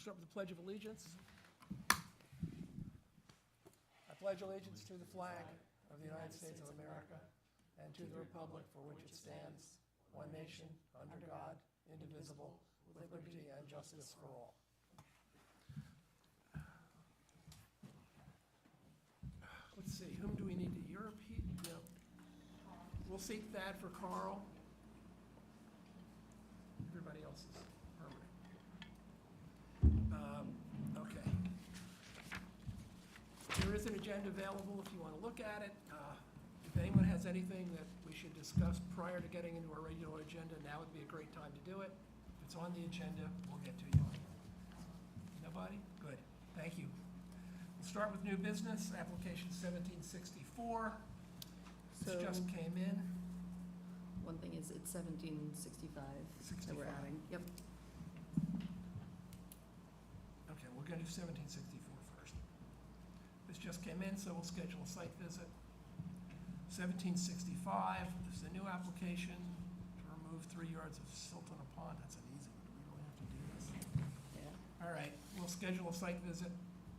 start with the Pledge of Allegiance. I pledge allegiance to the flag of the United States of America and to the republic for which it stands, one nation, under God, indivisible, with liberty and justice for all. Let's see, whom do we need to, European, no. We'll seek that for Carl. Everybody else is permanent. Okay. There is an agenda available if you want to look at it. If anyone has anything that we should discuss prior to getting into our regular agenda, now would be a great time to do it. If it's on the agenda, we'll get to you. Nobody? Good. Thank you. We'll start with new business, application 1764. This So- just came in. One thing is it's 1765 that we're 65. adding. Yep. Okay, we're going to do 1764 first. This just came in, so we'll schedule a site visit. 1765, this is a new application to remove 3 yards of silt on a pond. That's an easy one. Do we really have to do this? Yeah. All right, we'll schedule a site visit.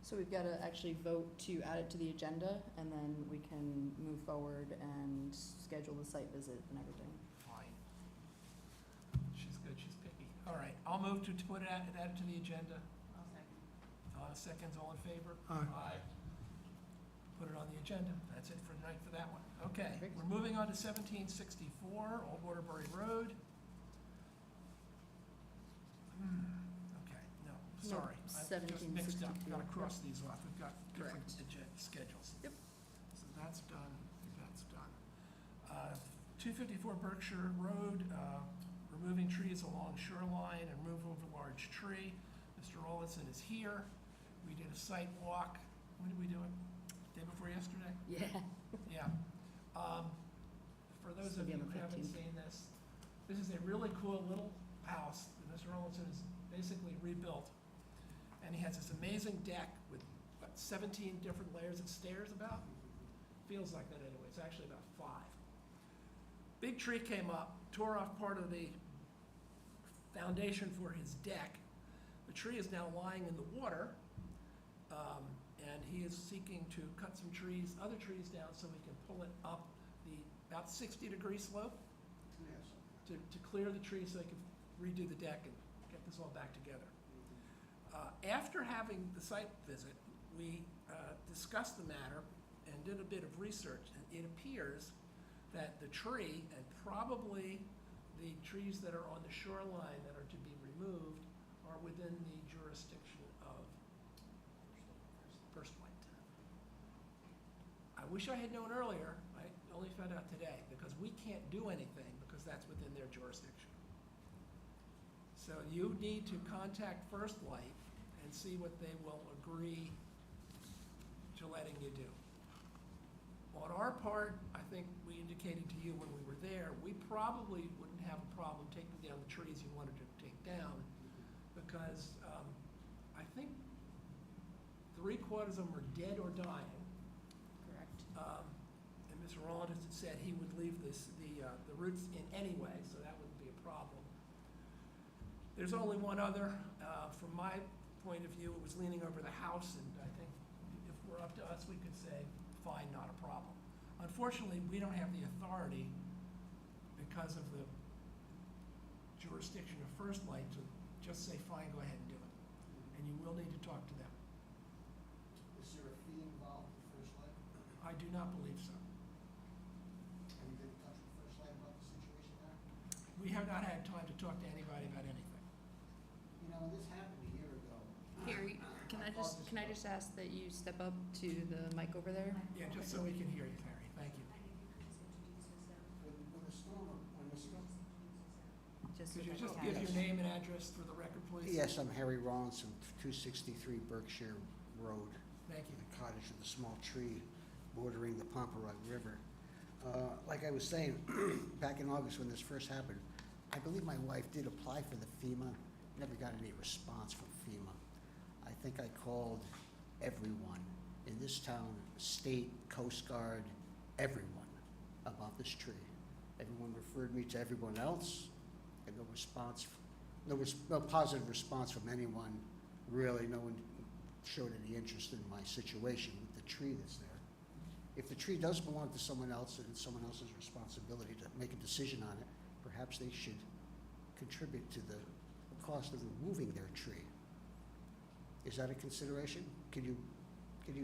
So we've got to actually vote to add it to the agenda, and then we can move forward and schedule the site visit and everything. Fine. She's good, she's picky. All right, I'll move to put it, add it to the agenda. I'll second. Seconds, all in favor? Aye. Put it on the agenda. That's it for tonight for that one. Okay, Perfect. we're moving on to 1764, Old Waterbury Road. Okay, no, sorry. I just mixed up, 1764. gotta cross these off. We've got different Correct. schedules. Yep. So that's done, that's done. 254 Berkshire Road, removing trees along shoreline and removal of a large tree. Mr. Olison is here. We did a site walk. When did we do it? Day before yesterday? Yeah. Yeah. For those This will of be you on who the haven't 15th. seen this, this is a really cool little house that Mr. Olson has basically rebuilt. And he has this amazing deck with, what, 17 different layers of stairs about? Feels like that anyway. It's actually about 5. Big tree came up, tore off part of the foundation for his deck. The tree is now lying in the water, and he is seeking to cut some trees, other trees down, so he can pull it up the about 60-degree slope to clear the tree so he can redo the deck and get this all back together. After having the site visit, we discussed the matter and did a bit of research, and it appears that the tree and probably the trees that are on the shoreline that are to be removed are within the jurisdiction of First Light. I wish I had known earlier. I only found out today because we can't do anything because that's within their jurisdiction. So you need to contact First Light and see what they will agree to letting you do. On our part, I think we indicated to you when we were there, we probably wouldn't have a problem taking down the trees you wanted to take down because I think 3/4 of them are dead or dying. Correct. And Mr. Rollins had said he would leave the roots in anyway, so that wouldn't be a problem. There's only one other. From my point of view, it was leaning over the house, and I think if we're up to us, we could say, fine, not a problem. Unfortunately, we don't have the authority because of the jurisdiction of First Light to just say, fine, go ahead and do it. And you will need to talk to them. Is there a fee involved with First Light? I do not believe so. Have you been in touch with First Light about the situation there? We have not had time to talk to anybody about anything. You know, this happened a year ago. Harry, can I just ask that you step up to the mic over there? Yeah, just so we can hear you, Harry. Thank you. When the storm, Just so Could you that just we give have your it. name and address for the record, please? Yes, I'm Harry Rollins from 263 Berkshire Road, Thank you. a cottage with a small tree bordering the Pomperaug River. Like I was saying, back in August when this first happened, I believe my wife did apply for the FEMA, never got any response from FEMA. I think I called everyone in this town, state, Coast Guard, everyone about this tree. Everyone referred me to everyone else, and no response, no positive response from anyone really, no one showed any interest in my situation with the tree that's there. If the tree does belong to someone else and it's someone else's responsibility to make a decision on it, perhaps they should contribute to the cost of removing their tree. Is that a consideration? Can you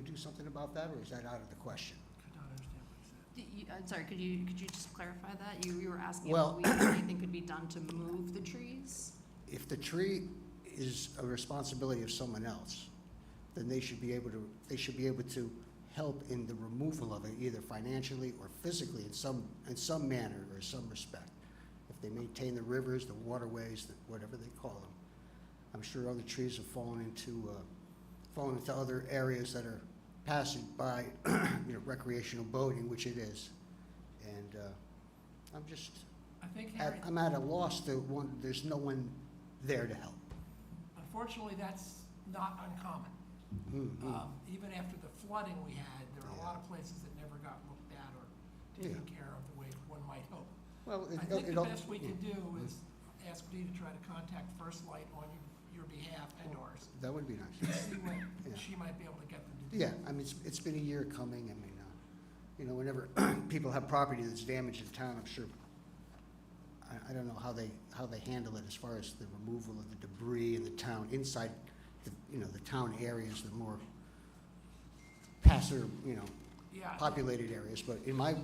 do something about that, or is that out of the question? Could not understand what he said. I'm sorry, could you just clarify that? You were asking Well- if anything could be done to move the trees? If the tree is a responsibility of someone else, then they should be able to help in the removal of it, either financially or physically in some manner or some respect. If they maintain the rivers, the waterways, whatever they call them. I'm sure other trees have fallen into other areas that are passing by, recreational boating, which it is. And I think, Harry, I'm at a loss there's no one there to help. unfortunately, that's not uncommon. Mhm. Even after the flooding we had, there were a Yeah. lot of places that never got looked at or taken care of the way one might hope. Well, I think the best we can do is ask Dee to try to contact First Light on your behalf and ours, That would be nice. and see what Yeah. she might be able to get them to do. Yeah, I mean, it's been a year coming. I mean, whenever people have property that's damaged in town, I'm sure, I don't know how they handle it as far as the removal of the debris in the town, inside the town areas, the more Yeah. populated areas. But in my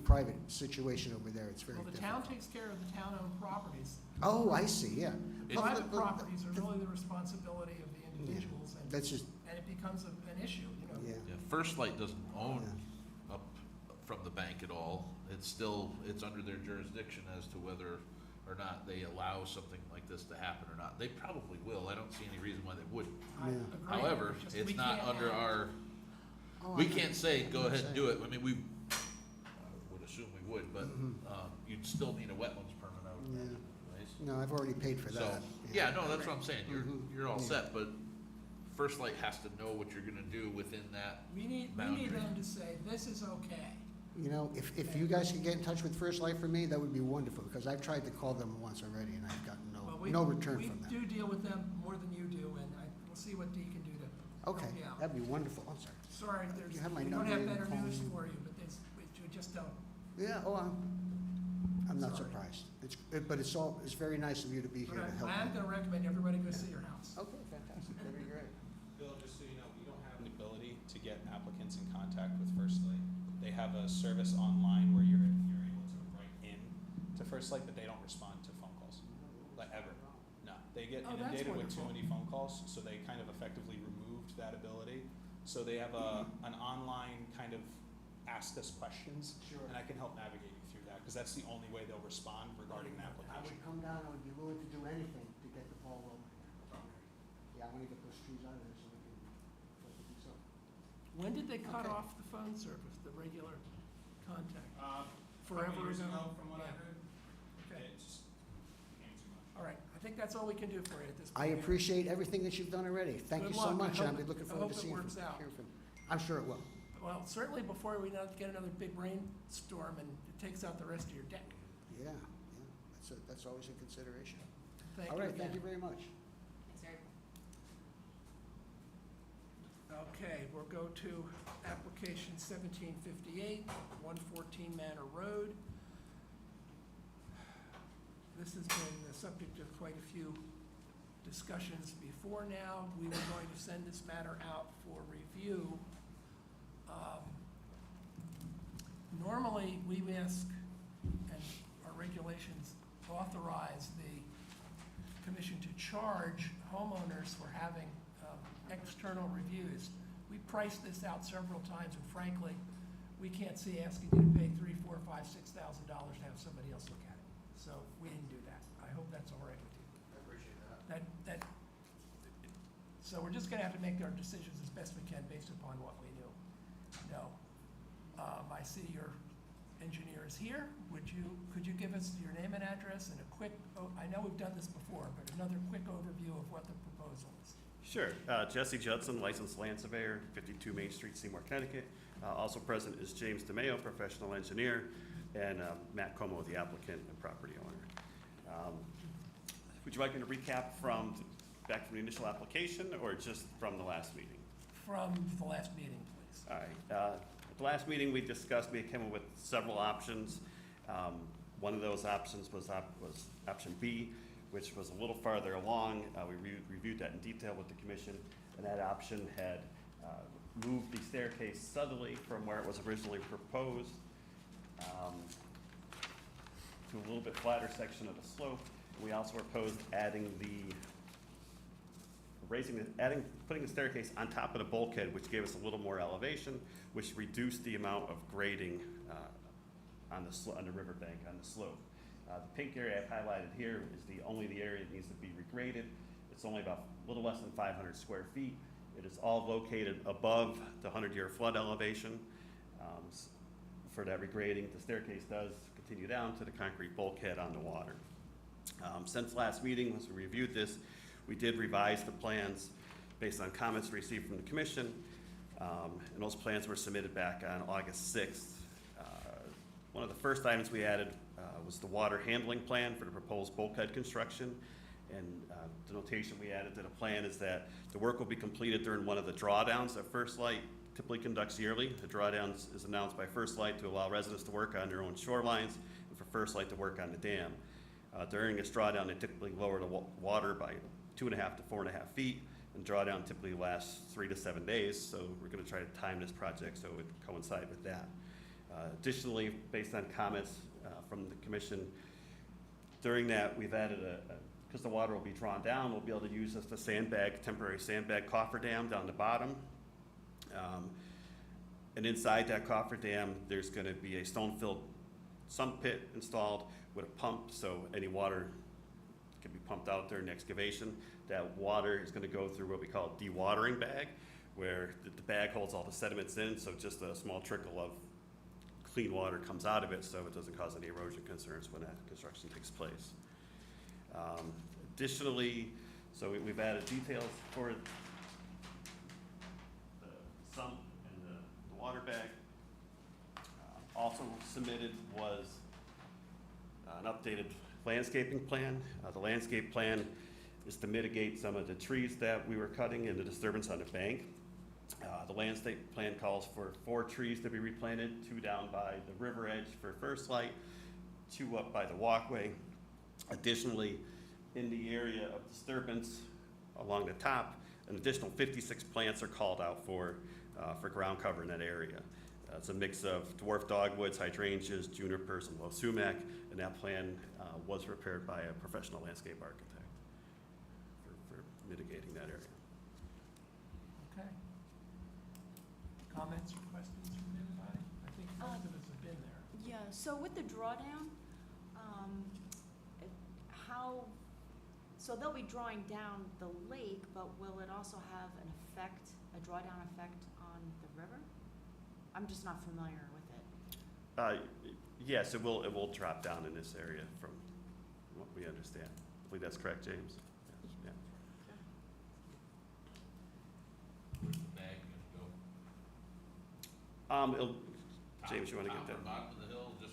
private situation over there, it's very Well, the difficult. town takes care of the town-owned properties. Oh, I see, yeah. Private Well, properties are really the responsibility of the individuals, and That's just, it becomes an issue, yeah. Yeah, First Light doesn't own up from the bank at all. It's under their jurisdiction as to whether or not they allow something like this to happen or not. They probably will. I don't see any reason why they wouldn't. I Yeah. agree. However, Just it's we not can't under have- our, Oh, we I know. can't say, go ahead and Say. do it. I mean, we would assume we would, but Mhm. you'd still need a wetlands permit out Yeah. anyways. No, I've already paid for So, that. yeah, no, that's what I'm saying. Mhm. You're all Yeah. set, but First Light has to know what you're gonna do within that. We need boundary. them to say, this is okay. If you guys could get in touch with First Light for me, that would be wonderful, because I've tried to call them once already, and I've gotten Well, no return from them. We do deal with them more than you do, and we'll see what Dee can do to Okay, help you out. that'd be wonderful. I'm sorry. Sorry, You have my we don't number, have you can better call news me. for you, but we just don't. Yeah, I'm not Sorry. surprised. It's very nice of you to be here But to help I am me. gonna recommend everybody go see your house. Okay, fantastic. That'd be great. Bill, just so you know, we don't have the ability to get applicants in contact with First Light. They have a service online where you're able to write in to First Light, but they don't respond to phone calls, like ever. No, they get Oh, that's inundated with too wonderful. many phone calls, so they kind of effectively removed that ability. So they have an online kind of ask us questions, Sure. and I can help navigate you through that, because that's the only way they'll respond regarding an I application. would come down, I would be willing to do anything to get the ball rolling. Yeah, I want to get those trees out of there so we can do something. When did they cut Okay. off the phone service, the regular contact? Couple Forever years ago? from what I Yeah. heard, Okay, it just became too much. all right, I think that's all we can do for you at this point. I appreciate everything that you've done already. Thank Good you so luck. I much, hope and I'll be it- looking I forward to hope it seeing works out. hearing from. I'm sure it will. Well, certainly before we get another big rainstorm and it takes out the rest of your deck. Yeah, that's always a consideration. Thank All you right, thank you again. very much. Okay, we'll go to application 1758, 114 Manor Road. This has been the subject of quite a few discussions before now. We were going to send this matter out for review. Normally, we ask, and our regulations authorize the commission to charge homeowners for having external reviews. We priced this out several times, and frankly, we can't see asking you to pay $3,000, $4,000, $5,000, $6,000 to have somebody else look at it. So we didn't do that. I hope that's all right with you. I appreciate that. So we're just gonna have to make our decisions as best we can based upon what we know. I see your engineer is here. Could you give us your name and address and a quick, I know we've done this before, but another quick overview of what the proposal is? Sure. Jesse Judson, licensed land surveyor, 52 Main Street, Seymour, Connecticut. Also present is James DeMeo, professional engineer, and Matt Como, the applicant and property owner. Would you like me to recap from back from the initial application or just from the last meeting? From the last meeting, please. All right, at the last meeting, we came up with several options. One of those options was option B, which was a little farther along. We reviewed that in detail with the commission, and that option had moved the staircase southerly from where it was originally proposed to a little bit flatter section of the slope. We also proposed putting the staircase on top of the bulkhead, which gave us a little more elevation, which reduced the amount of grading on the riverbank, on the slope. The pink area I've highlighted here is only the area that needs to be regraded. It's only about a little less than 500 square feet. It is all located above the 100-year flood elevation. For that regrading, the staircase does continue down to the concrete bulkhead on the water. Since last meeting, once we reviewed this, we did revise the plans based on comments received from the commission, and those plans were submitted back on August 6th. One of the first items we added was the water handling plan for the proposed bulkhead construction, and the notation we added to the plan is that the work will be completed during one of the drawdowns that First Light typically conducts yearly. The drawdown is announced by First Light to allow residents to work on their own shorelines and for First Light to work on the dam. During this drawdown, they typically lower the water by 2.5 to 4.5 feet, and drawdown typically lasts 3 to 7 days, so we're going to try to time this project so it would coincide with that. Additionally, based on comments from the commission, during that we've added because the water will be drawn down, we'll be able to use this temporary sandbag cofferdam down the bottom. And inside that cofferdam, there's going to be a stone-filled sump pit installed with a pump, so any water can be pumped out during excavation. That water is going to go through what we call a dewatering bag, where the bag holds all the sediments in, so just a small trickle of clean water comes out of it, so it doesn't cause any erosion concerns when that construction takes place. Additionally, so we've added details for the sump and the water bag. Also submitted was an updated landscaping plan. The landscape plan is to mitigate some of the trees that we were cutting and the disturbance on the bank. The landscape plan calls for 4 trees to be replanted, 2 down by the river edge for First Light, 2 up by the walkway. Additionally, in the area of disturbance along the top, an additional 56 plants are called out for ground cover in that area. It's a mix of dwarf dogwoods, hydrangeas, junipers, and low sumac, and that plan was prepared by a professional landscape architect for mitigating that area. Okay. Comments or questions from anybody? I think most of us have been there. Yeah, so with the drawdown, so they'll be drawing down the lake, but will it also have a drawdown effect on the river? I'm just not familiar with it. Yes, it will drop down in this area from what we understand. I believe that's correct, James? Yes, yeah. Where's the bag gonna go? James, you want to get Top that? or bottom of the hill, just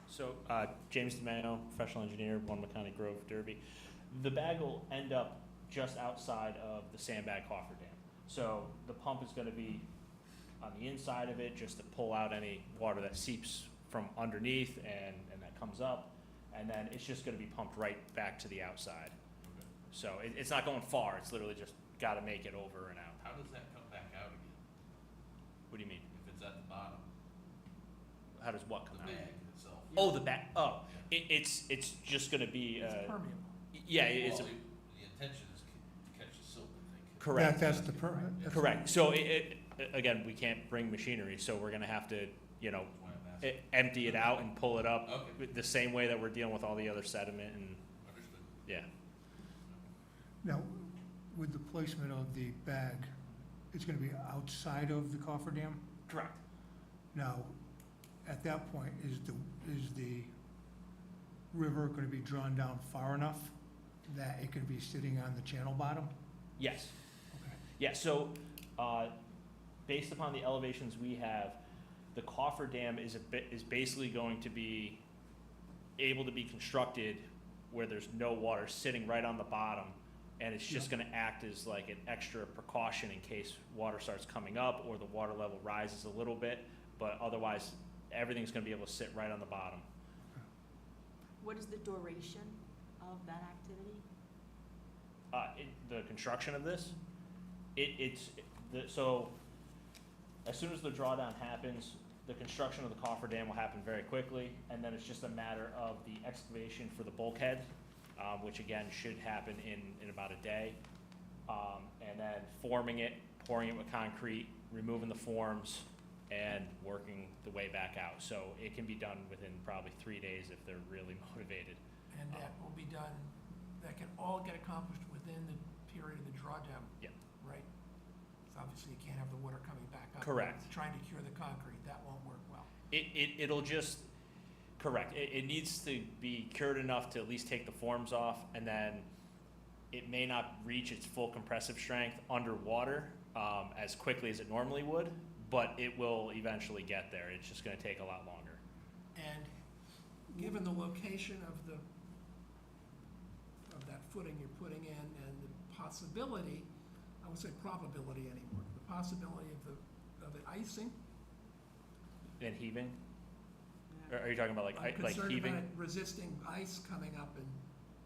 So, James DeMayo, professional engineer, 1 Mechanic Grove, Derby. The bag will end up just outside of the sandbag cofferdam. So the pump is gonna be on the inside of it just to pull out any water that seeps from underneath and that comes up. And then it's just gonna be pumped right back to the outside. okay. So it's not going far, it's literally just gotta make it over and out. How does that come back out again? What do you mean? If it's at the bottom, How does what come the out? bag itself? Oh, the bag, it's just gonna be, It's permeable. yeah, it's, Well, the intention is to catch the silt, I think. correct. That's the permit. Correct, so again, we can't bring machinery, so we're gonna have to, That's why I'm asking. empty it out and pull it up Okay. the same way that we're dealing with all the other sediment and, Understood. yeah. Now, with the placement of the bag, it's gonna be outside of the cofferdam? Correct. Now, at that point, is the river gonna be drawn down far enough that it can be sitting on the channel bottom? Yes, Okay. yeah, so, based upon the elevations we have, the cofferdam is basically going to be able to be constructed where there's no water sitting right on the bottom, and it's just Yeah. gonna act as like an extra precaution in case water starts coming up or the water level rises a little bit, but otherwise, everything's gonna be able to sit right on the bottom. What is the duration of that activity? The construction of this, so as soon as the drawdown happens, the construction of the coffer dam will happen very quickly, and then it's just a matter of the excavation for the bulkhead, which again should happen in about a day. And then forming it, pouring it with concrete, removing the forms, and working the way back out. So it can be done within probably 3 days if they're really motivated. And that will be done, that can all get accomplished within the period of the drawdown. Yeah. Right? So obviously you can't have the water coming back up. Correct. Trying to cure the concrete, that won't work well. It'll just, correct, it needs to be cured enough to at least take the forms off, and then it may not reach its full compressive strength underwater as quickly as it normally would, but it will eventually get there. It's just gonna take a lot longer. And given the location of that footing you're putting in and the possibility, I won't say probability anymore, the possibility of it icing. And heaving? Or are you talking about like I'm concerned heaving? about it resisting ice coming up and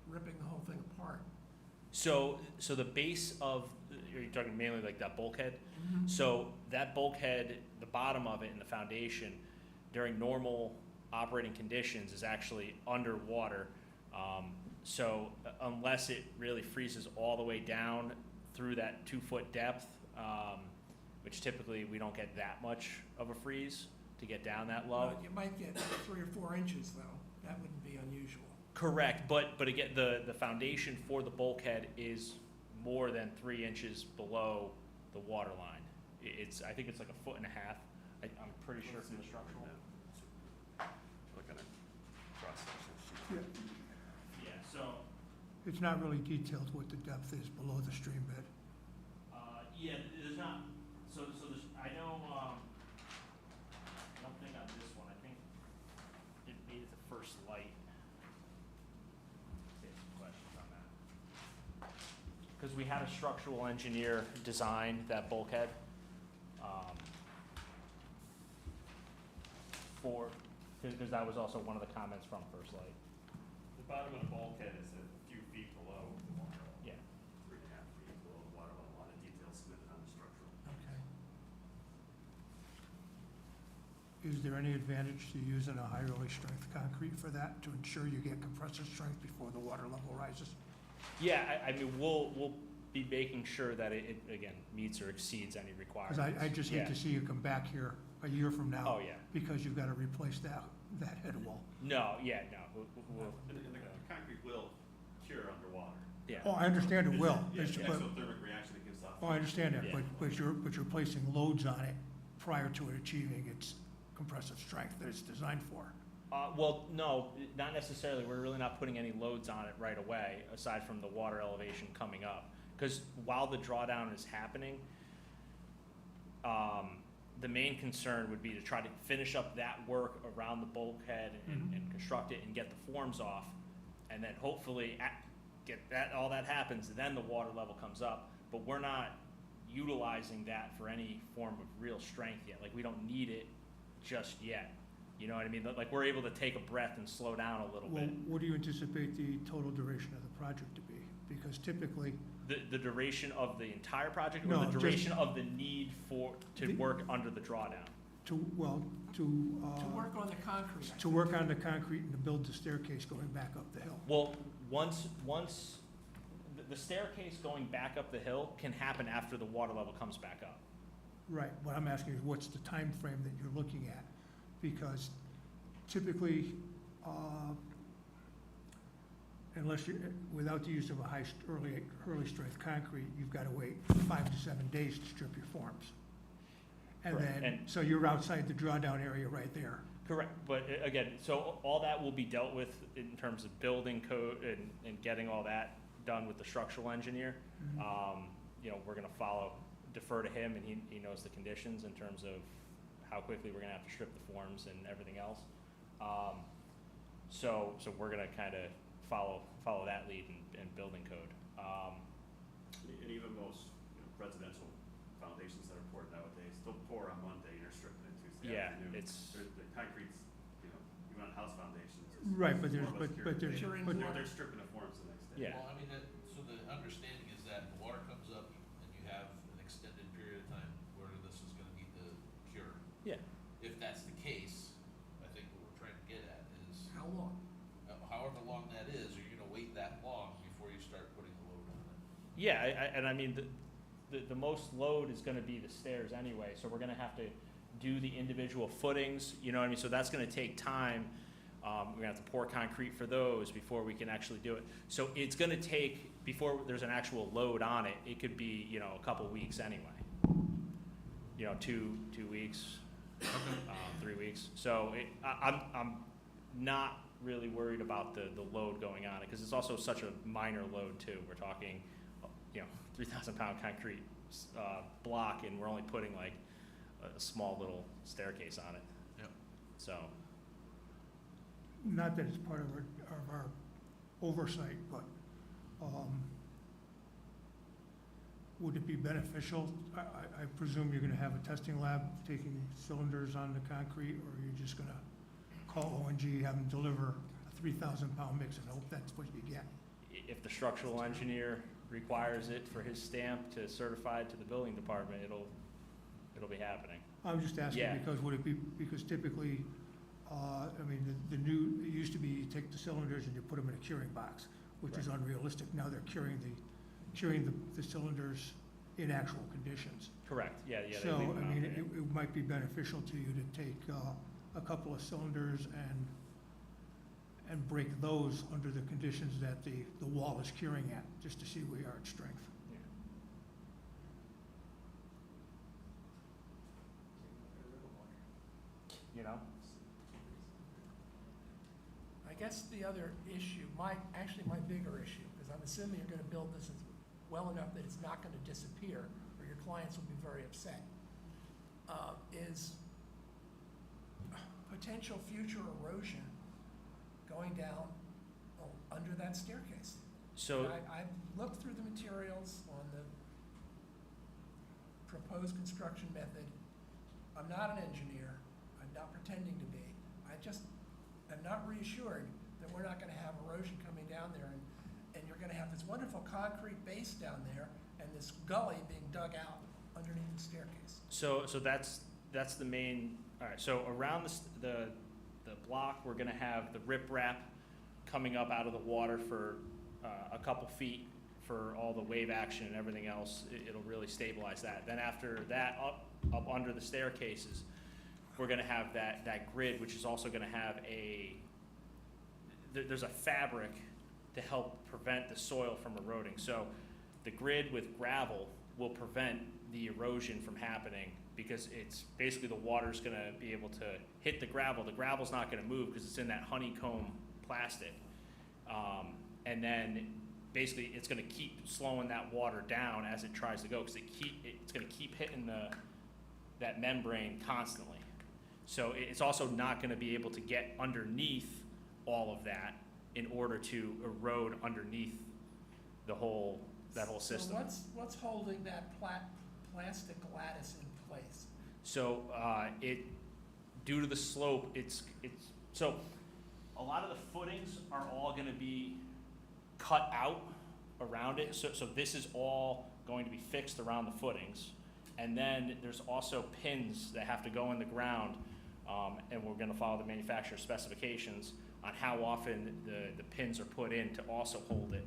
ripping the whole thing apart. So the base of, are you talking mainly like that bulkhead? So that bulkhead, the bottom of it and the foundation, during normal operating conditions is actually underwater. So unless it really freezes all the way down through that 2-foot depth, which typically we don't get that much of a freeze to get down that low. You might get 3 or 4 inches though, that wouldn't be unusual. Correct, but again, the foundation for the bulkhead is more than 3 inches below the water line. I think it's like 1.5 feet. I'm pretty sure from the structural. Look at it. Cross section. Yeah, so, It's not really detailed what the depth is below the stream bed. yeah, there's not, so there's, I know, I don't think on this one, I think it made it the first light. Get some questions on that. Because we had a structural engineer design that bulkhead, because that was also one of the comments from First Light. The bottom of the bulkhead is a few feet below the water level. Yeah. 3.5 feet below the water level. A lot of details submitted on the structural. Okay. Is there any advantage to using a higher strength concrete for that to ensure you get compressive strength before the water level rises? Yeah, I mean, we'll be making sure that it again, meets or exceeds any requirements. Because I just hate Yeah. to see you come back here a year from now. Oh, yeah. Because you've got to replace that head wall. No, yeah, no, And the concrete will cure underwater. yeah. Oh, I understand it will. Yeah, It's- the but- exothermic reaction it gives off. Oh, I understand that, Yeah. but you're placing loads on it prior to it achieving its compressive strength that it's designed for. Well, no, not necessarily. We're really not putting any loads on it right away, aside from the water elevation coming up. Because while the drawdown is happening, the main concern would be to try to finish up that work around the bulkhead and construct it and get the forms off, and then hopefully all that happens, then the water level comes up. But we're not utilizing that for any form of real strength yet. Like, we don't need it just yet. You know what I mean? Like, we're able to take a breath and slow down a little Well, bit. what do you anticipate the total duration of the project to be? Because typically, The duration of the entire project, or No, the just- duration of the need to The- work under the drawdown? to work on the concrete, I to think. work on the concrete and to build the staircase going back up the hill. Well, once the staircase going back up the hill can happen after the water level comes back up. Right, what I'm asking is what's the time frame that you're looking at? Because typically, unless you, without the use of a early strength concrete, you've got to wait 5 to 7 days to strip your forms. And Correct. then, so you're outside the drawdown area right there. Correct, but again, so all that will be dealt with in terms of building code and getting all that done with the structural engineer. You know, we're gonna defer to him, and he knows the conditions in terms of how quickly we're gonna have to strip the forms and everything else. So we're gonna kind of follow that lead in building code. And even most residential foundations that are poured nowadays, they'll pour on Monday and they're stripping it Tuesday Yeah, afternoon. it's, The concrete's, even on house foundations. it's Right, but there's, more or less but there's, cured. But They're stripping the forms the next day. Yeah. Well, I mean, so the understanding is that the water comes up and you have an extended period of time where this is gonna need to cure. yeah. If that's the case, I think what we're trying to get at is, How long? however long that is, are you gonna wait that long before you start putting the load on it? Yeah, and I mean, the most load is gonna be the stairs anyway, so we're gonna have to do the individual footings, you know what I mean? So that's gonna take time. We're gonna have to pour concrete for those before we can actually do it. So it's gonna take, before there's an actual load on it, it could be, a couple weeks anyway. 2 weeks, 3 weeks. So I'm not really worried about the load going on it, because it's also such a minor load too. We're talking, 3,000 pound concrete block, and we're only putting like a small little staircase on it. Yep. So, not that it's part of our oversight, but, would it be beneficial? I presume you're gonna have a testing lab taking cylinders on the concrete, or you're just gonna call ONG, have them deliver a 3,000 pound mix and hope that's what you get? if the structural engineer requires it for his stamp to certify it to the building department, it'll be happening. I'm just asking Yeah. because would it be, because typically, the new, it used to be you take the cylinders and you put them in a curing box, which is unrealistic. Now they're curing the cylinders in actual conditions. Correct, yeah, they So, leave them out there. it might be beneficial to you to take a couple of cylinders and break those under the conditions that the wall is curing at, just to see where you are at strength. Yeah. You know? I guess the other issue, my bigger issue, because I'm assuming you're gonna build this well enough that it's not gonna disappear, or your clients will be very upset, is potential future erosion going down under that staircase. So, I looked through the materials on the proposed construction method. I'm not an engineer, I'm not pretending to be. I'm not reassured that we're not gonna have erosion coming down there, and you're gonna have this wonderful concrete base down there, and this gully being dug out underneath the staircase. so that's the main, all right, so around the block, we're gonna have the riprap coming up out of the water for a couple feet for all the wave action and everything else. It'll really stabilize that. Then after that, up under the staircases, we're gonna have that grid, which is also gonna have there's a fabric to help prevent the soil from eroding. So the grid with gravel will prevent the erosion from happening, because it's basically the water's gonna be able to hit the gravel. The gravel's not gonna move because it's in that honeycomb plastic. And then basically it's gonna keep slowing that water down as it tries to go, because it's gonna keep hitting that membrane constantly. So it's also not gonna be able to get underneath all of that in order to erode underneath that whole system. So what's holding that plastic lattice in place? So, due to the slope, so a lot of the footings are all gonna be cut out around it. So this is all going to be fixed around the footings. And then there's also pins that have to go in the ground, and we're gonna follow the manufacturer's specifications on how often the pins are put in to also hold it.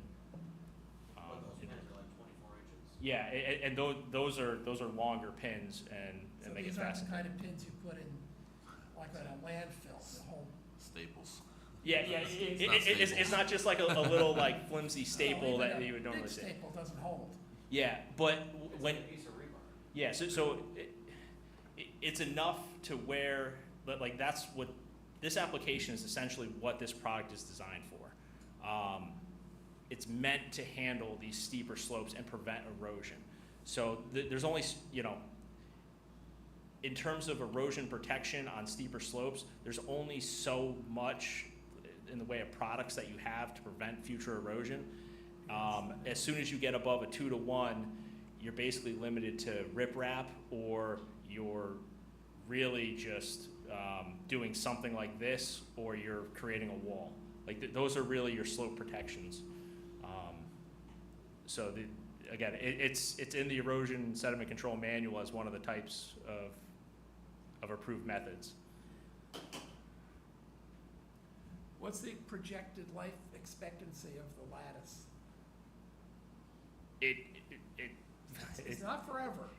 Those pins are like 24 inches. Yeah, and those are longer pins, and So they get these aren't fastened. the kind of pins you put in, like on a landfill, the whole. Staples. Yeah, it's staples. not just like a little like flimsy staple Well, that even you would a normally big see. staple doesn't hold. Yeah, but when, Piece of rebar. yeah, so it's enough to where, but like that's what, this application is essentially what this product is designed for. It's meant to handle these steeper slopes and prevent erosion. So there's only, in terms of erosion protection on steeper slopes, there's only so much in the way of products that you have to prevent future erosion. As soon as you get above a 2-to-1, you're basically limited to riprap, or you're really just doing something like this, or you're creating a wall. Like those are really your slope protections. So again, it's in the erosion sediment control manual as one of the types of approved methods. What's the projected life expectancy of the lattice? It's not forever.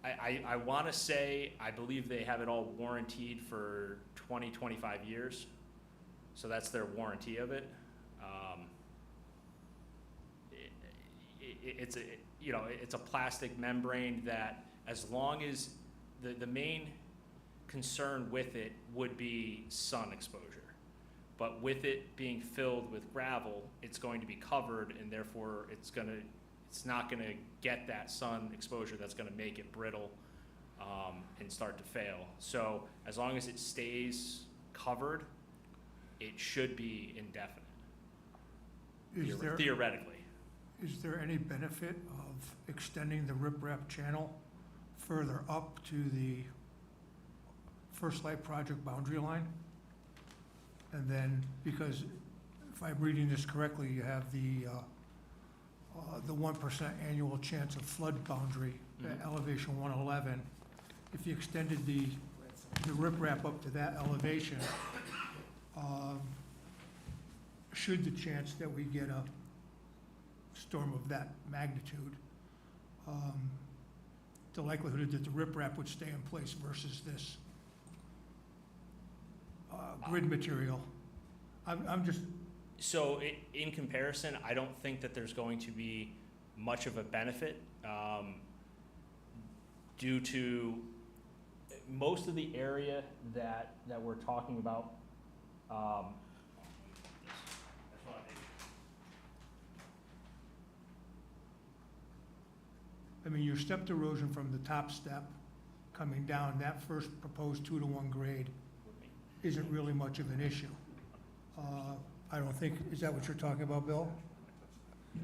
I want to say, I believe they have it all warranted for 20, 25 years. So that's their warranty of it. It's a plastic membrane that, as long as the main concern with it would be sun exposure. But with it being filled with gravel, it's going to be covered, and therefore it's not gonna get that sun exposure that's gonna make it brittle and start to fail. So as long as it stays covered, it should be indefinite, theoretically. Is there any benefit of extending the riprap channel further up to the First Light project boundary line? And then, because if I'm reading this correctly, you have the 1% annual chance of flood boundary at elevation 111. If you extended the riprap up to that elevation, should the chance that we get a storm of that magnitude, the likelihood that the riprap would stay in place versus this grid material. I'm just, So in comparison, I don't think that there's going to be much of a benefit due to most of the area that we're talking about. I mean, your stepped erosion from the top step coming down, that first proposed 2-to-1 grade isn't really much of an issue. I don't think, is that what you're talking about, Bill?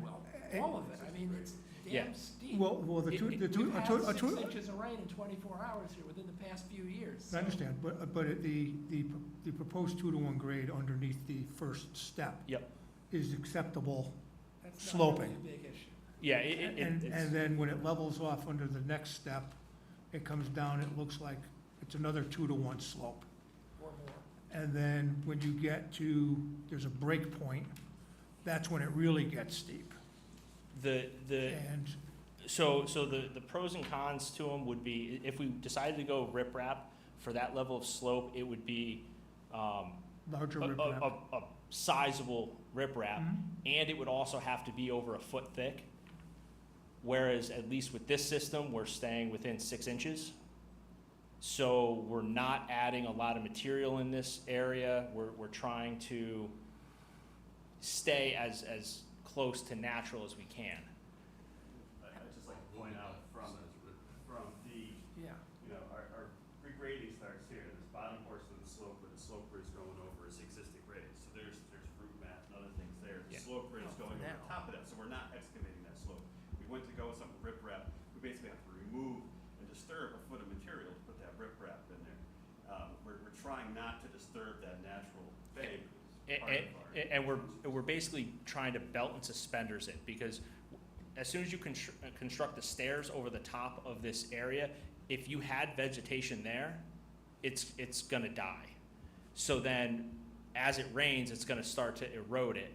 Well, all of it, I mean, it's Yeah. damn steep. Well, the two, We've had 6 two, inches of rain in 24 hours here within the past few years. I understand, but the proposed 2-to-1 grade underneath the first step Yep. is acceptable, That's not really sloping. a big issue. Yeah, And then when it levels off under the next step, it comes down, it looks like it's another 2-to-1 slope. Or more. And then when you get to, there's a break point, that's when it really gets steep. And So the pros and cons to them would be, if we decided to go riprap for that level of slope, it would be larger riprap. a sizable riprap, Mhm. and it would also have to be over a foot thick. Whereas at least with this system, we're staying within 6 inches. So we're not adding a lot of material in this area. We're trying to stay as close to natural as we can. I'd just like to point out from the, Yeah. our regrading starts here, this bottom portion of the slope where the slope bridge going over is existing grade. So there's root mat and other things there. The Yeah. slope bridge Oh, going over now. top of that, so we're not excavating that slope. We went to go with something riprap, we basically have to remove and disturb a foot of material to put that riprap in there. We're trying not to disturb that natural bank. And we're basically trying to belt and suspenders it, because as soon as you construct the stairs over the top of this area, if you had vegetation there, it's gonna die. So then, as it rains, it's gonna start to erode it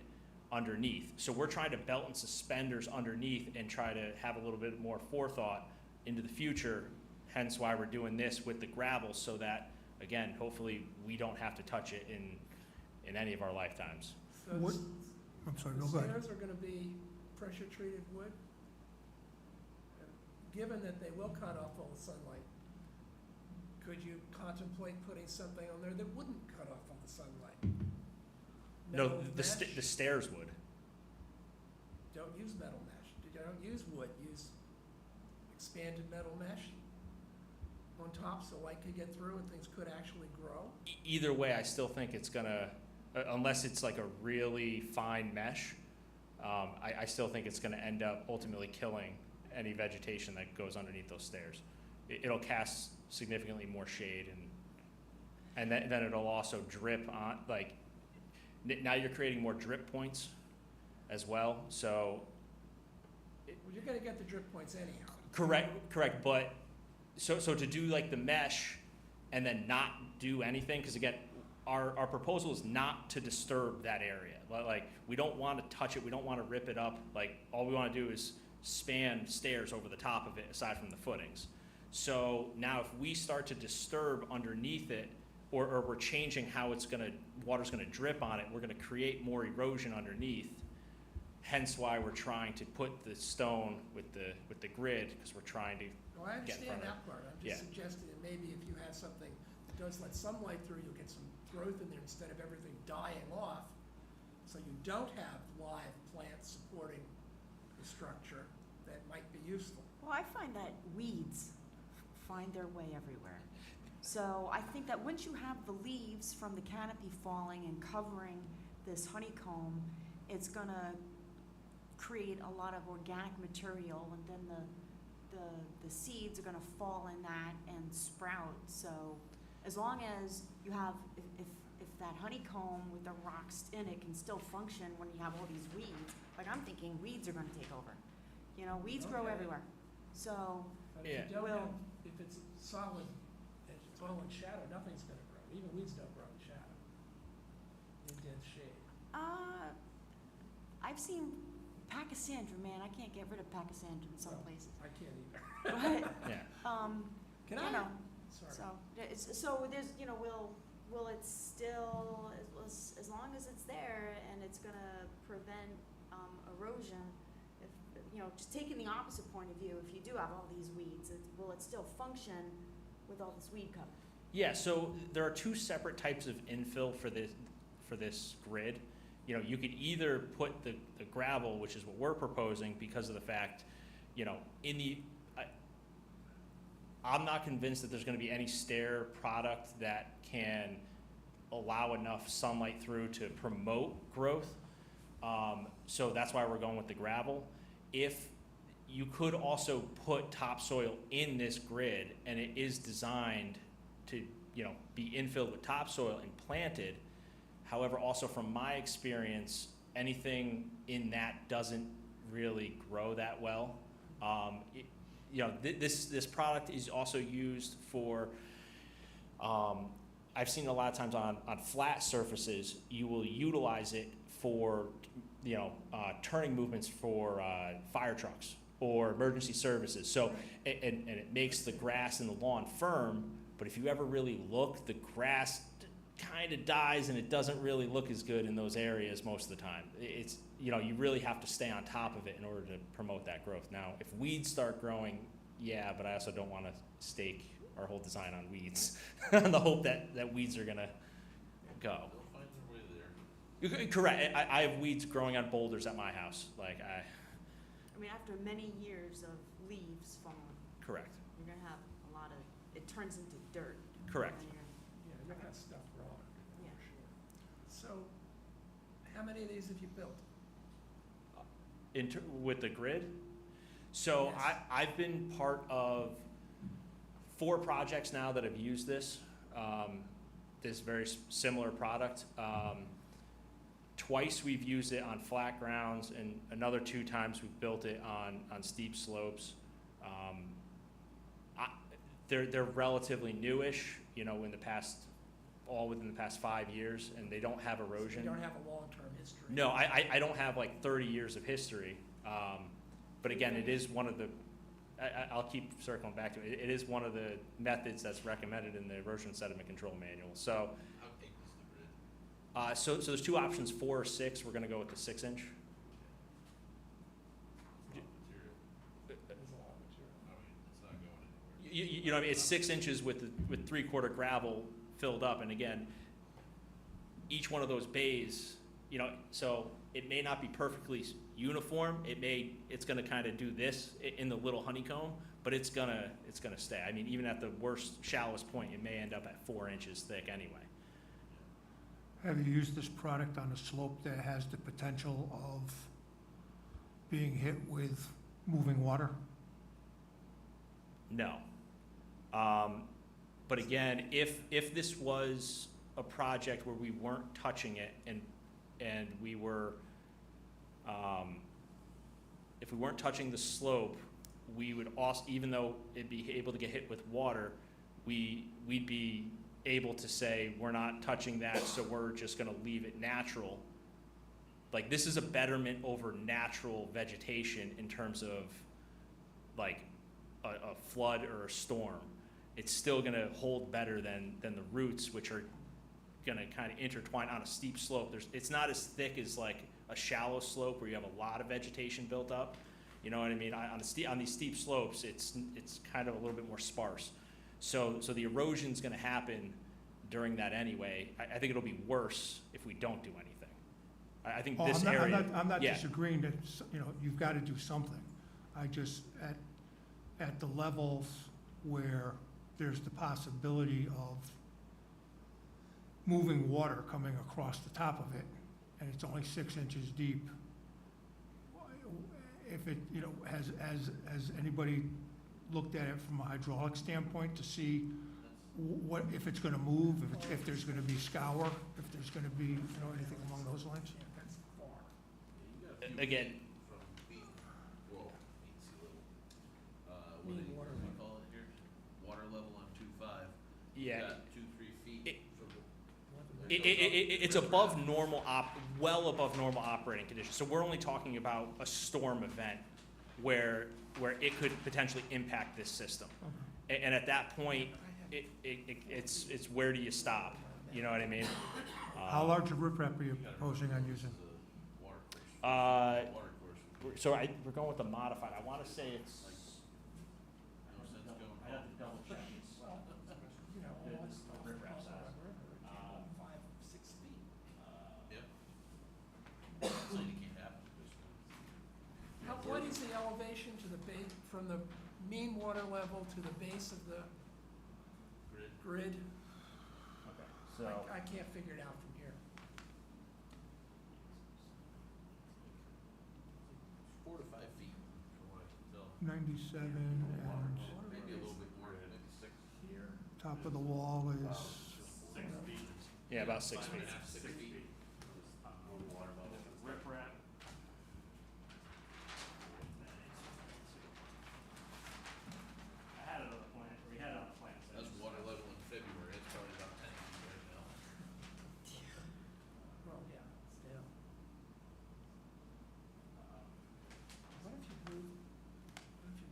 underneath. So we're trying to belt and suspenders underneath and try to have a little bit more forethought into the future, hence why we're doing this with the gravel, so that, again, hopefully, we don't have to touch it in any of our lifetimes. So What- s- I'm sorry, the no, go ahead. stairs are gonna be pressure-treated wood? Given that they will cut off all the sunlight, could you contemplate putting something on there that wouldn't cut off all the sunlight? No, Metal the mesh? stairs would. Don't use metal mesh. Don't use wood, use expanded metal mesh on top so light could get through and things could actually grow. Either way, I still think it's gonna unless it's like a really fine mesh, I still think it's gonna end up ultimately killing any vegetation that goes underneath those stairs. It'll cast significantly more shade, and then it'll also drip on, like, now you're creating more drip points as well, so. Well, you're gonna get the drip points anyhow. Correct, but, so to do like the mesh and then not do anything, because again, our proposal is not to disturb that area. Like, we don't want to touch it, we don't want to rip it up, like, all we want to do is span stairs over the top of it, aside from the footings. So now if we start to disturb underneath it, or we're changing how water's gonna drip on it, we're gonna create more erosion underneath. Hence why we're trying to put the stone with the grid, because we're trying to, Well, I Get in understand front of that part, I'm Yeah. just suggesting that maybe if you have something that does let some light through, you'll get some growth in there instead of everything dying off. So you don't have live plants supporting the structure that might be useful. Well, I find that weeds find their way everywhere. So I think that once you have the leaves from the canopy falling and covering this honeycomb, it's gonna create a lot of organic material, and then the seeds are gonna fall in that and sprout. So as long as you have, if that honeycomb with the rocks in it can still function when you have all these weeds, like, I'm thinking weeds are gonna take over. You know, weeds grow Okay. everywhere. So, But Yeah. if you don't Well- have, if it's solid, and it's all in shadow, nothing's gonna grow, even weeds don't grow in shadow, in dense shade. I've seen Pachysandra, man, I can't get rid of Pachysandra in some Well, places. I can't either. But, yeah. Can you I? know, Sorry. so there's, you know, will it still, as long as it's there and it's gonna prevent, erosion, if, you know, just taking the opposite point of view, if you do have all these weeds, will it still function with all this weed cover? Yeah, so there are two separate types of infill for this grid. You know, you could either put the gravel, which is what we're proposing, because of the fact, you know, I'm not convinced that there's gonna be any stair product that can allow enough sunlight through to promote growth. So that's why we're going with the gravel. If you could also put topsoil in this grid, and it is designed to, you know, be infilled with topsoil and planted. However, also from my experience, anything in that doesn't really grow that well. You know, this product is also used for, I've seen a lot of times on flat surfaces, you will utilize it for, you know, turning movements for fire trucks or emergency services. So, and it makes the grass and the lawn firm, but if you ever really look, the grass kind of dies and it doesn't really look as good in those areas most of the time. It's, you know, you really have to stay on top of it in order to promote that growth. Now, if weeds start growing, yeah, but I also don't want to stake our whole design on weeds on the hope that weeds are gonna go. They'll find their way there. Correct. I have weeds growing on boulders at my house. Like I mean, after many years of leaves falling, correct. you're gonna have a lot of, it turns into dirt. Correct. And you're- Yeah, you've got stuff growing, Yeah. for sure. So, how many of these have you built? With the grid. So Yes. I've been part of 4 projects now that have used this, this very similar product. Twice we've used it on flat grounds, and another 2 times we've built it on steep slopes. They're relatively newish, you know, within the past 5 years, and they don't have erosion. You don't have a long-term history. No, I don't have like 30 years of history, but again, it is one of the, I'll keep circling back to it, it is one of the methods that's recommended in the erosion sediment control manual. So, How big is the grid? so there's 2 options, 4 or 6, we're gonna go with the 6-inch. It's a lot of material. There's a lot of material. I mean, it's not going anywhere. You know, what I mean, it's 6 inches with 3/4 gravel filled up, and again, each one of those bays, you know, so it may not be perfectly uniform. It's gonna kind of do this in the little honeycomb, but it's gonna stay. I mean, even at the worst, shallowest point, it may end up at 4 inches thick anyway. Have you used this product on a slope that has the potential of being hit with moving water? No. But again, if this was a project where we weren't touching it and we were, if we weren't touching the slope, we would also, even though it'd be able to get hit with water, we'd be able to say, we're not touching that, so we're just gonna leave it natural. Like, this is a betterment over natural vegetation in terms of, like, a flood or a storm. It's still gonna hold better than the roots, which are gonna kind of intertwine on a steep slope. It's not as thick as like a shallow slope where you have a lot of vegetation built up. You know what I mean? On these steep slopes, it's kind of a little bit more sparse. So the erosion's gonna happen during that anyway. I think it'll be worse if we don't do anything. I think this area. I'm not yeah. disagreeing that, you've got to do something. I just, at the levels where there's the possibility of moving water coming across the top of it, and it's only 6 inches deep, if it, has anybody looked at it from a hydraulic standpoint to see what, if it's gonna move, if there's gonna be scour, if there's gonna be, anything along those lines? Yeah, that's far. Again, From mean, well, mean sea level. What Mean do water we level. call it here? Water level on 2.5. yeah. Got 2-3 feet It- from the. It's above normal well above normal operating conditions. So we're only talking about a storm event where it could potentially impact this system. And at that point, it's where do you stop? You know what I mean? How large a riprap are you proposing on using? Water course. Uh, Water course. So we're going with the modified. I want to say it's. No sense going I have to double check. It's, Well, The- all this the stuff riprap across size. the river, it can't go 5-6 feet. Yep. I'm not saying it can't happen, just. What is the elevation to the base, from the mean water level to the base of the Grid. grid? Okay, so. I can't figure it out from here. 4 to 5 feet, from what I can tell. 97, and Maybe a little bit more, maybe 6. Here. top of the wall is, Yeah, about 6 5 feet. and a half, 6 feet. Riprap. I had it on the plan, we had it on the plan. so That's it's- water level in February, it's probably about 10 feet right now. Well, yeah, it's down. What if you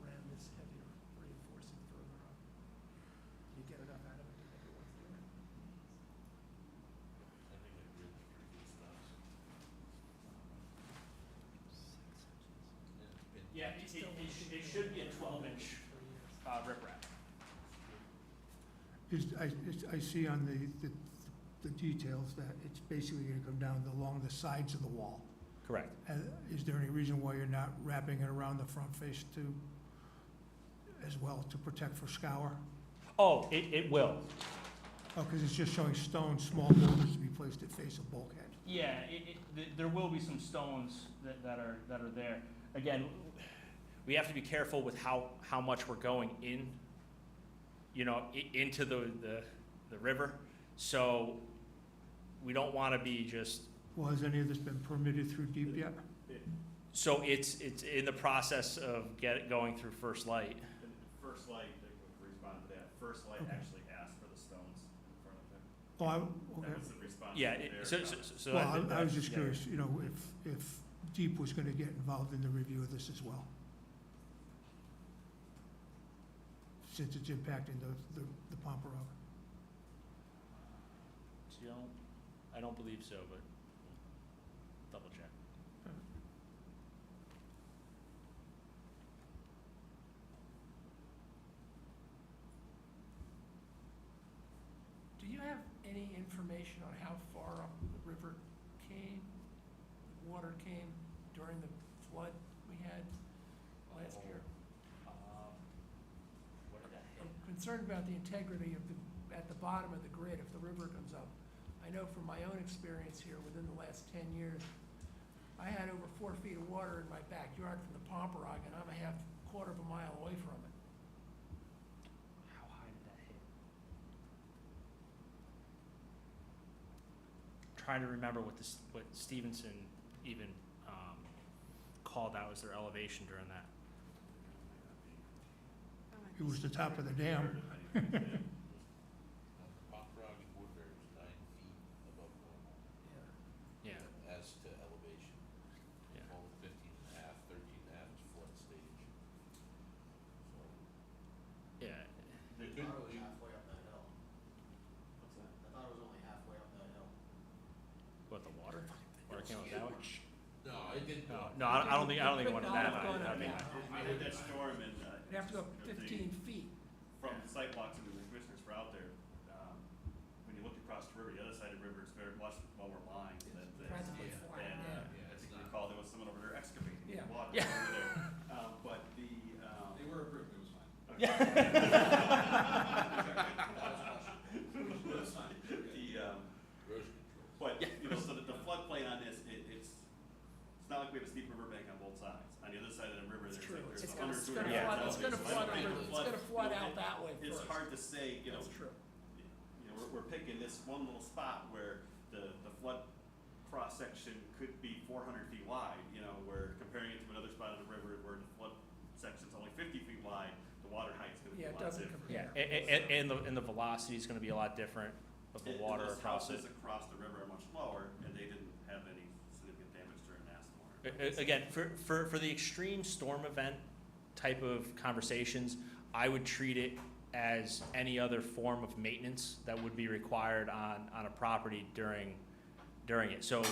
ran this heavier reinforcing further up? Do you get enough out of it to make it worth doing? I think the grid's pretty good stuff. Yeah, it should be a 12-inch riprap. I see on the details that it's basically gonna come down along the sides of the wall. Correct. And is there any reason why you're not wrapping it around the front face too, as well, to protect for scour? Oh, it will. Oh, because it's just showing stone, small boulders to be placed at face of bulkhead. Yeah, there will be some stones that are there. Again, we have to be careful with how much we're going in, into the river. So we don't want to be just, Well, has any of this been permitted through deep yet? so it's in the process of going through First Light. First Light, they responded to that. First Light Okay. actually asked for the stones in front of them. Oh, okay. That was the response. Yeah, from their so comments. Well, I was just yeah. curious, if deep was gonna get involved in the review of this as well. Since it's impacting the Pomperock. I don't believe so, but double check. Do you have any information on how far up the river came, the water came during the flood we had last year? What did that hit? I'm concerned about the integrity of at the bottom of the grid, if the river comes up. I I know from my own experience here, within the last 10 years, I had over 4 feet of water in my backyard from the Pomperock, and I'm a quarter of a mile away from it. How high did that hit? Trying to remember what Stevenson even called out as their elevation during that. It was the top of the dam. Poplarog and Woodbury is 9 feet above normal Yeah. Yeah, as to elevation. yeah. All 15 and a half, 13 and a half is flood stage. So, Yeah. there I could, thought it was you, halfway up that hill. What's that? I thought it was only halfway up that hill. What, the water? Water came up that way? no, it didn't go. No, I don't think it went Could that not have high. gone I up mean, that high. I had that storm and, You'd have to go 15 feet. from the sidewalks and the commissioners were out there, when you look across the river, the other side of the river is very much lower lying than this. Practically Yeah. flat, And, yeah. Yeah, I it's think you not. recall there was someone over there excavating the Yeah. water Yeah. over there. But the, They were approved, it was fine. okay. It was fine. The, Erosion control. but, you know, so that the floodplain on this, it's not like we have a steep riverbank on both sides. On the other side of the river, It's there's true. like, there's It's 100, gonna 200 Yeah. flood, it's yards gonna out. flood, So over- it's gonna flood out that way It's first. hard to say, you know, That's true. you know, we're picking this one little spot where the flood cross-section could be 400 feet wide, you know, where comparing it to another spot of the river where the flood section's only 50 feet wide, the water height's gonna be Yeah, a it lot doesn't different. compare. And the velocity is gonna be a lot different of the And water those across it. houses across the river are much lower, and they didn't have any significant damage during that storm. Again, for the extreme storm event type of conversations, I would treat it as any other form of maintenance that would be required on a property during it. So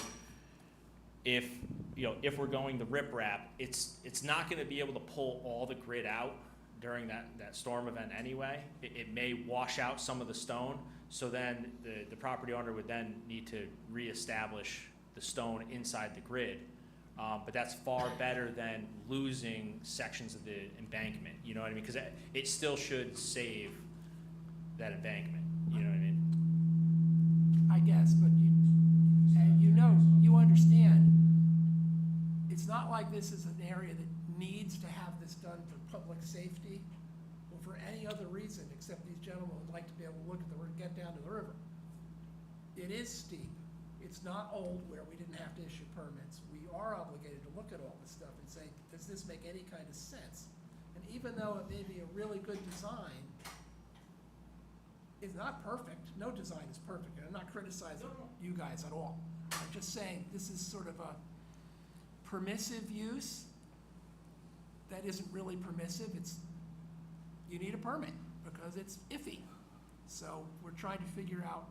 if we're going the riprap, it's not gonna be able to pull all the grid out during that storm event anyway. It may wash out some of the stone, so then the property owner would then need to reestablish the stone inside the grid. But that's far better than losing sections of the embankment, you know what I mean? Because it still should save that embankment, you know what I mean? I guess, but you understand, it's not like this is an area that needs to have this done for public safety or for any other reason, except these gentlemen would like to be able to look at get down to the river. It is steep. It's not old where we didn't have to issue permits. We are obligated to look at all this stuff and say, does this make any kind of sense? And even though it may be a really good design, it's not perfect. No design is perfect. And I'm not criticizing you guys at all. I'm just saying this is sort of a permissive use that isn't really permissive. You need a permit because it's iffy. So we're trying to figure out,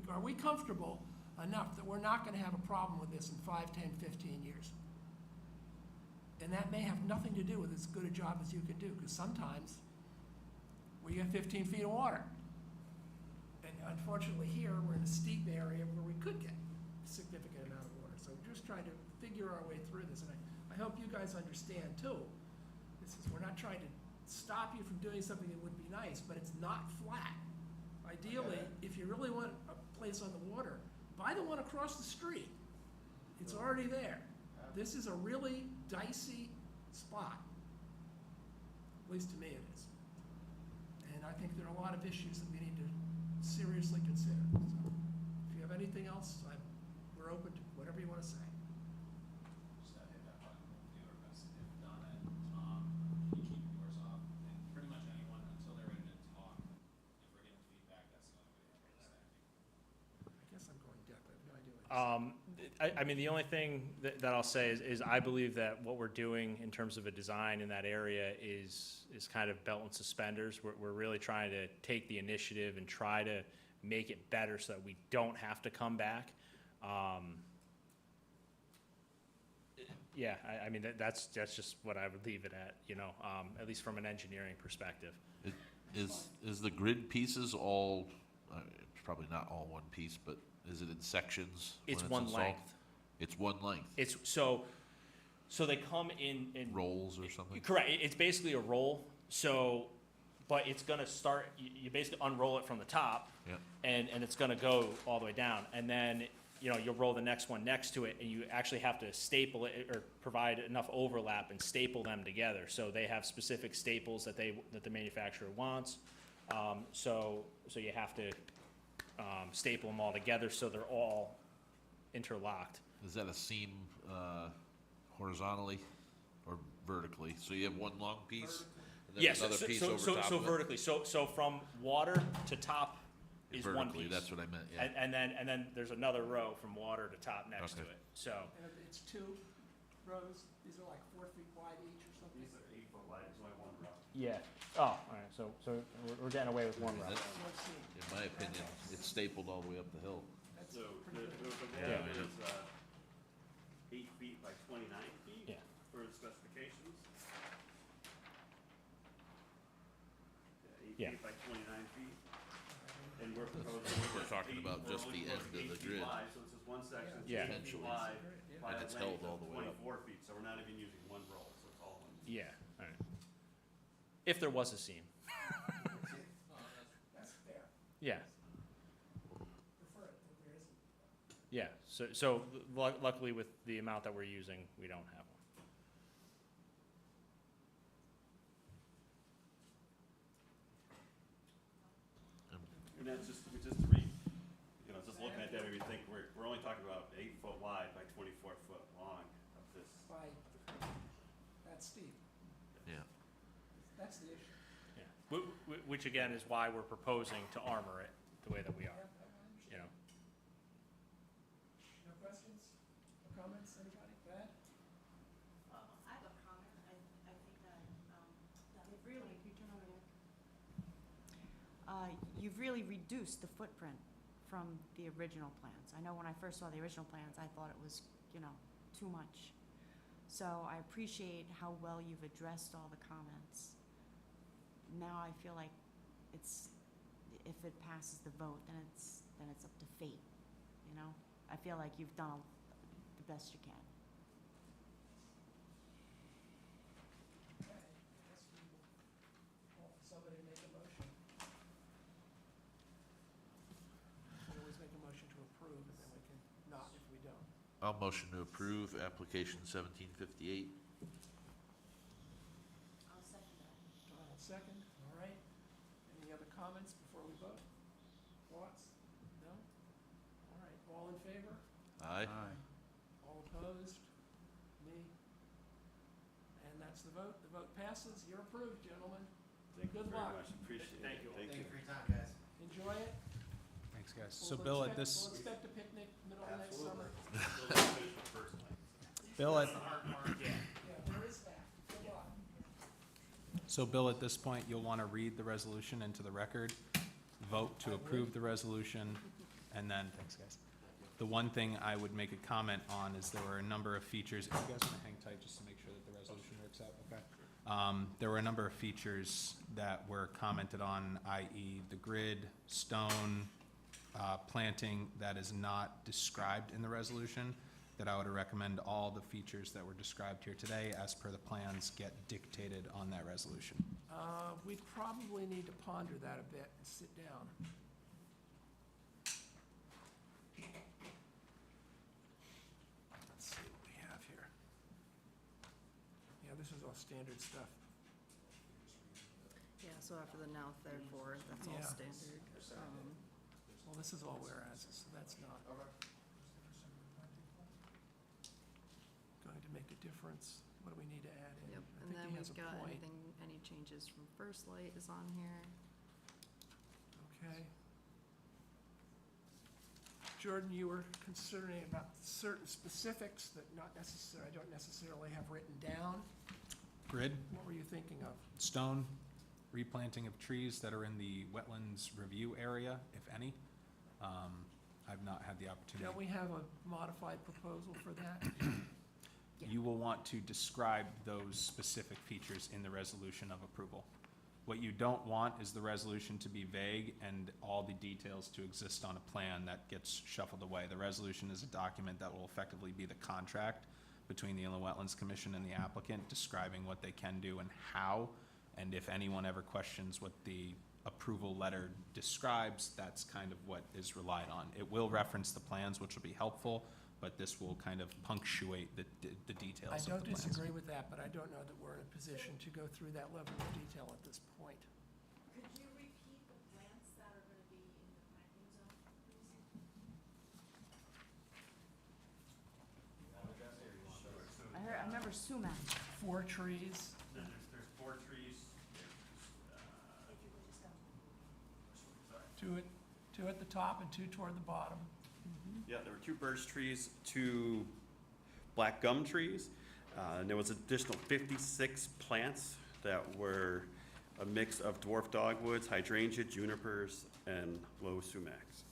are we comfortable enough that we're not gonna have a problem with this in 5, 10, 15 years? And that may have nothing to do with as good a job as you can do, because sometimes we get 15 feet of water. And unfortunately here, we're in a steep area where we could get a significant amount of water. So we're just trying to figure our way through this, and I hope you guys understand too. We're not trying to stop you from doing something that would be nice, but it's not flat. Ideally, if you really want a place on the water, buy the one across the street. It's already there. This is a really dicey spot. At least to me it is. And I think there are a lot of issues that we need to seriously consider. So if you have anything else, we're open to whatever you want to say. Just hit that button, do our best. If Donna and Tom, you keep yours off, and pretty much anyone until they're ready to talk. If we're getting feedback, that's the only way to handle this. I guess I'm going deaf. I have no idea what you're saying. I mean, the only thing that I'll say is I believe that what we're doing in terms of a design in that area is kind of belt and suspenders. We're really trying to take the initiative and try to make it better so that we don't have to come back. Yeah, I mean, that's just what I would leave it at, at least from an engineering perspective. Is the grid pieces all, it's probably not all one piece, but is it in sections? when It's one installed? length. It's one length, It's, so they come in rolls or something? Correct. It's basically a roll. So but it's gonna start, you basically unroll it from the top, Yeah. and it's gonna go all the way down. And then, you know, you'll roll the next one next to it, and you actually have to staple it, or provide enough overlap and staple them together. So they have specific staples that the manufacturer wants. So you have to, staple them all together so they're all interlocked. Is that a seam, horizontally or vertically? So you have one long piece? And then Yes, another piece over top so of it? vertically, so from water to top is one Vertically, piece. that's what I meant, yeah. And then there's another row from water to top next to Okay. it, so. And it's 2 rows, these are like 4 feet wide each or something? These are 8 foot wide, there's only one row. Yeah, oh, all right, so we're getting away with one row. That- One seam. In my opinion, it's stapled all the way up the hill. That's So pretty good. Yeah. wall is 8 feet by 29 feet Yeah. for the specifications. Yeah. 8 feet by 29 feet. And we're proposing. We're talking about we're just only the end proposing of 8 the feet grid. wide, so it's just one section, it's Yeah. 8 feet Potentially. wide Yeah. by And a it's length held all of the way up. 24 feet, so we're not even using one roll, so it's all one. Yeah, all right. If there was a seam, That's fair. yeah, Prefer it if there isn't. yeah, so luckily with the amount that we're using, we don't have one. And that's just to read, you know, just looking at that, we think we're only talking about 8 foot wide by 24 foot long of this. By, that's steep. Yeah. That's the issue. Yeah, which again is why we're proposing to armor it the way that we Yeah, are, I understand. you know. No questions, no comments, anybody? Brad? I have a comment. I think that, really, you've really reduced the footprint from the original plans. I know when I first saw the original plans, I thought it was, you know, too much. So I appreciate how well you've addressed all the comments. Now I feel like it's, if it passes the vote, then it's up to fate, you know? I feel like you've done the best you can. Okay, I guess we will call for somebody to make a motion. We always make a motion to approve, and then we can not if we don't. I'll motion to approve application 1758. I'll second that. Donald, second, all right. Any other comments before we vote? Thoughts? No? All right, all in favor? Aye. All opposed? Me? And that's the vote. The vote passes. You're approved, gentlemen. Say good Very luck. much appreciated. Thank you. Thank you. for your time, guys. Enjoy it. Thanks, guys. We'll So Bill, at expect- this, We'll expect a picnic middle of next summer. Bill, at, Yeah, there is that. Good luck. so Bill, at this point, you'll want to read the resolution into the record, vote to approve the resolution, and then, thanks, guys. The one thing I would make a comment on is there were a number of features, if you guys want to hang tight just to make sure that the resolution works out, okay? There were a number of features that were commented on, i.e. the grid, stone, planting that is not described in the resolution, that I would recommend all the features that were described here today as per the plans get dictated on that resolution. We probably need to ponder that a bit and sit down. Let's see what we have here. Yeah, this is all standard stuff. Yeah, so after the now therefore, that's all Yeah. standard. Well, this is all whereas, so that's not going to make a difference. What do we need to add in? Yep, I and think then he has we've a got point. anything, any changes from First Light is on here. Okay. Jordan, you were considering about certain specifics that I don't necessarily have written down. Grid, What were you thinking of? stone, replanting of trees that are in the wetlands review area, if any. I've not had the opportunity. Don't we have a modified proposal for that? You will want to describe those specific features in the resolution of approval. What you don't want is the resolution to be vague and all the details to exist on a plan that gets shuffled away. The resolution is a document that will effectively be the contract between the Inland Wetlands Commission and the applicant, describing what they can do and how, And if anyone ever questions what the approval letter describes, that's kind of what is relied on. It will reference the plans, which will be helpful, but this will kind of punctuate the details I of the don't plans. disagree with that, but I don't know that we're in a position to go through that level of detail at this point. Could you repeat the plants that are gonna be in the planting zone, please? I remember sumac. 4 trees, There's 4 trees. If you could just go. 2 at the top and 2 toward the bottom. Yeah, there were 2 birch trees, 2 black gum trees, and there was additional 56 plants that were a mix of dwarf dogwoods, hydrangea, junipers, and low sumacs.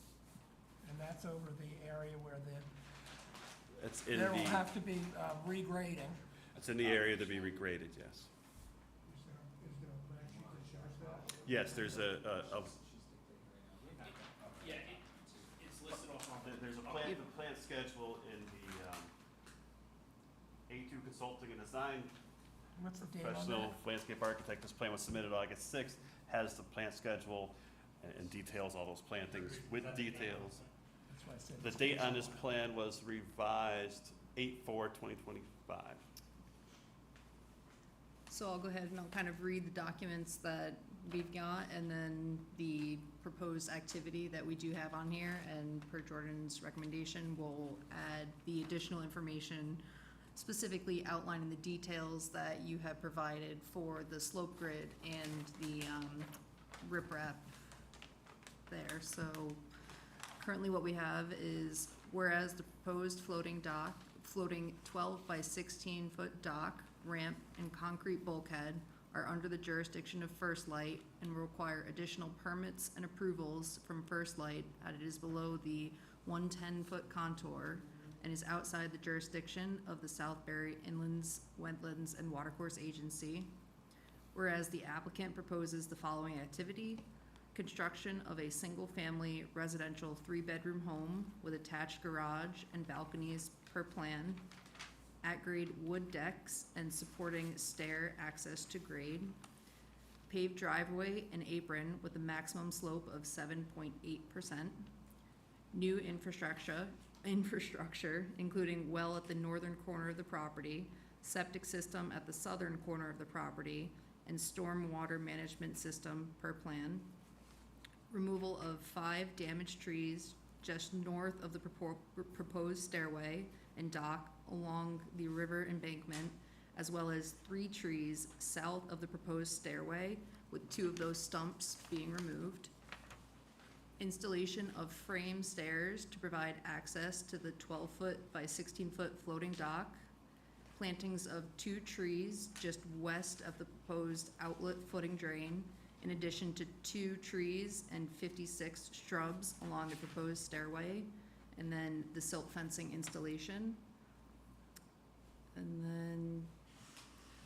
And that's over the area where It's in there will the, have to be regrading. it's in the area to be regraded, yes. Is there a plan sheet that shows that? Yes, there's a Yeah, it's listed off on. there's a plan schedule in the, A2 Consulting and Design. What's the date on Professional that? landscape architect, this plan was submitted August 6th, has the plant schedule and details all those plantings with details. That's why I said. The it's date on this somewhere. plan was revised 8/4/2025. So I'll go ahead and I'll kind of read the documents that we've got and then the proposed activity that we do have on here. And per Jordan's recommendation, we'll add the additional information specifically outlining the details that you have provided for the slope grid and the riprap there. So currently what we have is, whereas the proposed floating 12 by 16 foot dock, ramp, and concrete bulkhead are under the jurisdiction of First Light and will require additional permits and approvals from First Light as it is below the 110-foot contour and is outside the jurisdiction of the Southbury Inlands, Wetlands, and Watercourse Agency. Whereas the applicant proposes the following activity: construction of a single-family residential 3-bedroom home with attached garage and balconies per plan, at-grade wood decks and supporting stair access to grade, paved driveway and apron with a maximum slope of 7.8%, new infrastructure, including well at the northern corner of the property, septic system at the southern corner of the property, and stormwater management system per plan, removal of 5 damaged trees just north of the proposed stairway and dock along the river embankment, as well as 3 trees south of the proposed stairway, with 2 of those stumps being removed. Installation of frame stairs to provide access to the 12-foot by 16-foot floating dock. Plantings of 2 trees just west of the proposed outlet footing drain, in addition to 2 trees and 56 shrubs along the proposed stairway, and then the silt fencing installation. And then,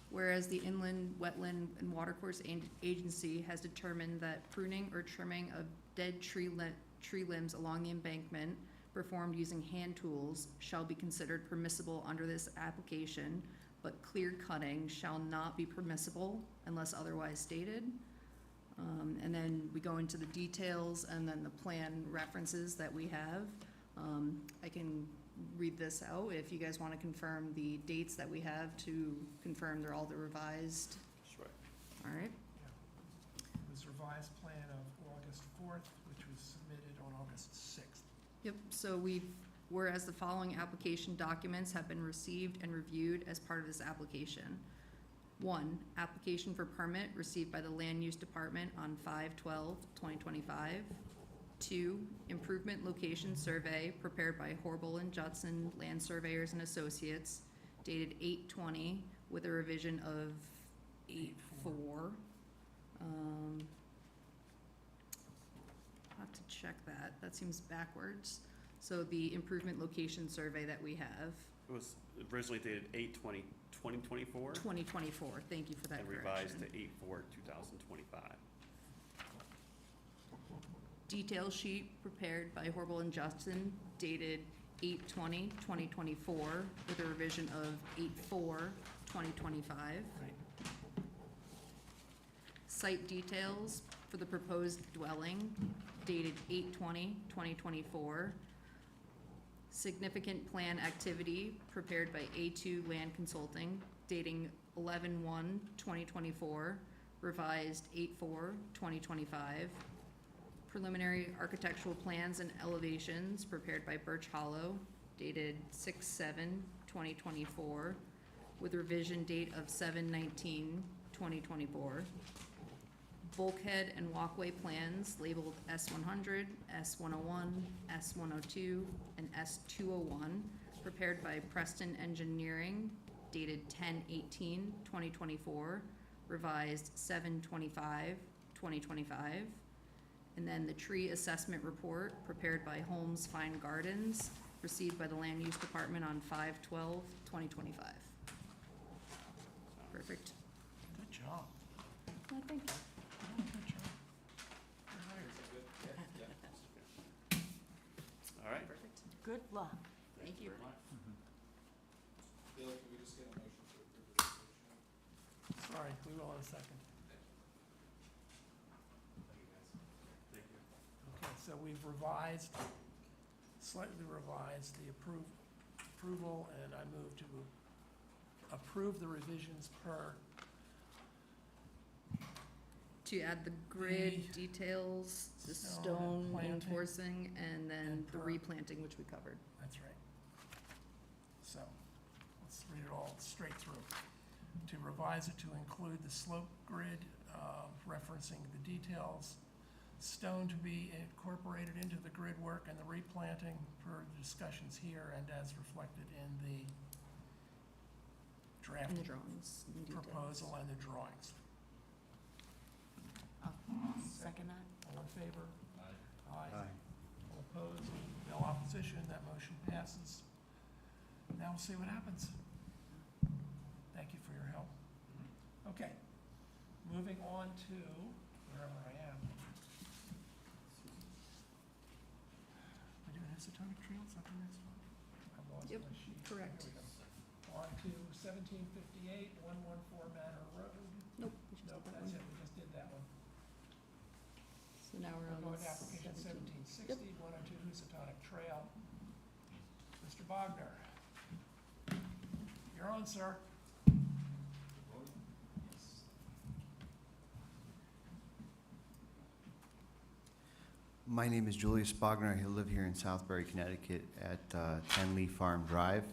whereas the Inland, Wetland, and Watercourse Agency has determined that pruning or trimming of dead tree limbs along the embankment performed using hand tools shall be considered permissible under this application, but clear cutting shall not be permissible unless otherwise stated. And then we go into the details and then the plan references that we have. I can read this out if you guys want to confirm the dates that we have to confirm they're all the revised. Sure. All right. This revised plan of August 4th, which was submitted on August 6th. Yep, so whereas the following application documents have been received and reviewed as part of this application. 1, application for permit received by the Land Use Department on 5/12/2025. 2, improvement location survey prepared by Horble and Judson Land Surveyors and Associates, dated 8/20, with a revision of 8/4. I'll have to check that. That seems backwards. So the improvement location survey that we have, It was originally dated 8/20/2024 2024. Thank you for that and revised correction. to 8/4/2025. Detail sheet prepared by Horble and Justin, dated 8/20/2024, with a revision of 8/4/2025. Right. site details for the proposed dwelling dated 8/20/2024. Significant plan activity prepared by A2 Land Consulting dating 11/1/2024, revised 8/4/2025. Preliminary architectural plans and elevations prepared by Birch Hollow dated 6/7/2024, with revision date of 7/19/2024. Bulkhead and walkway plans labeled S100, S101, S102, and S201, prepared by Preston Engineering, dated 10/18/2024, revised 7/25/2025. And then the tree assessment report, prepared by Holmes Fine Gardens, received by the Land Use Department on 5/12/2025. Perfect. Good job. Well, thank you. Good job. You're hired. All right. Perfect. Good luck. Thank you. Bill, can we just get a motion to approve the resolution? Sorry, we will in a second. Thank you. Okay, so we've revised, slightly revised the approval, and I move to approve the revisions per, To add the grid The details, the stone stone planting enforcing, and then and the per- replanting, which we covered. that's right. So, let's read it all straight through. To revise it to include the slope grid, referencing the details, stone to be incorporated into the grid work and the replanting per discussions here and as reflected in the draft And the drawings and details. proposal and the drawings. Second that? All in favor? Aye. Aye. All opposed? No opposition, that motion passes. Now we'll see what happens. Thank you for your help. Okay, moving on to wherever I am. Am I doing Housatonic Trail? Is that the next one? I've lost Yep, my sheet. correct. Here we go. On to 1758, 114 Manor Road. Nope, we just Nope, did that that's one. it, we just did that one. So now we're We're on going to application 17. 1760, 102 Housatonic Trail. Mr. Bogner. You're on, sir. My name is Julius Bogner. I live here in Southbury, Connecticut at 10 Lee Farm Drive.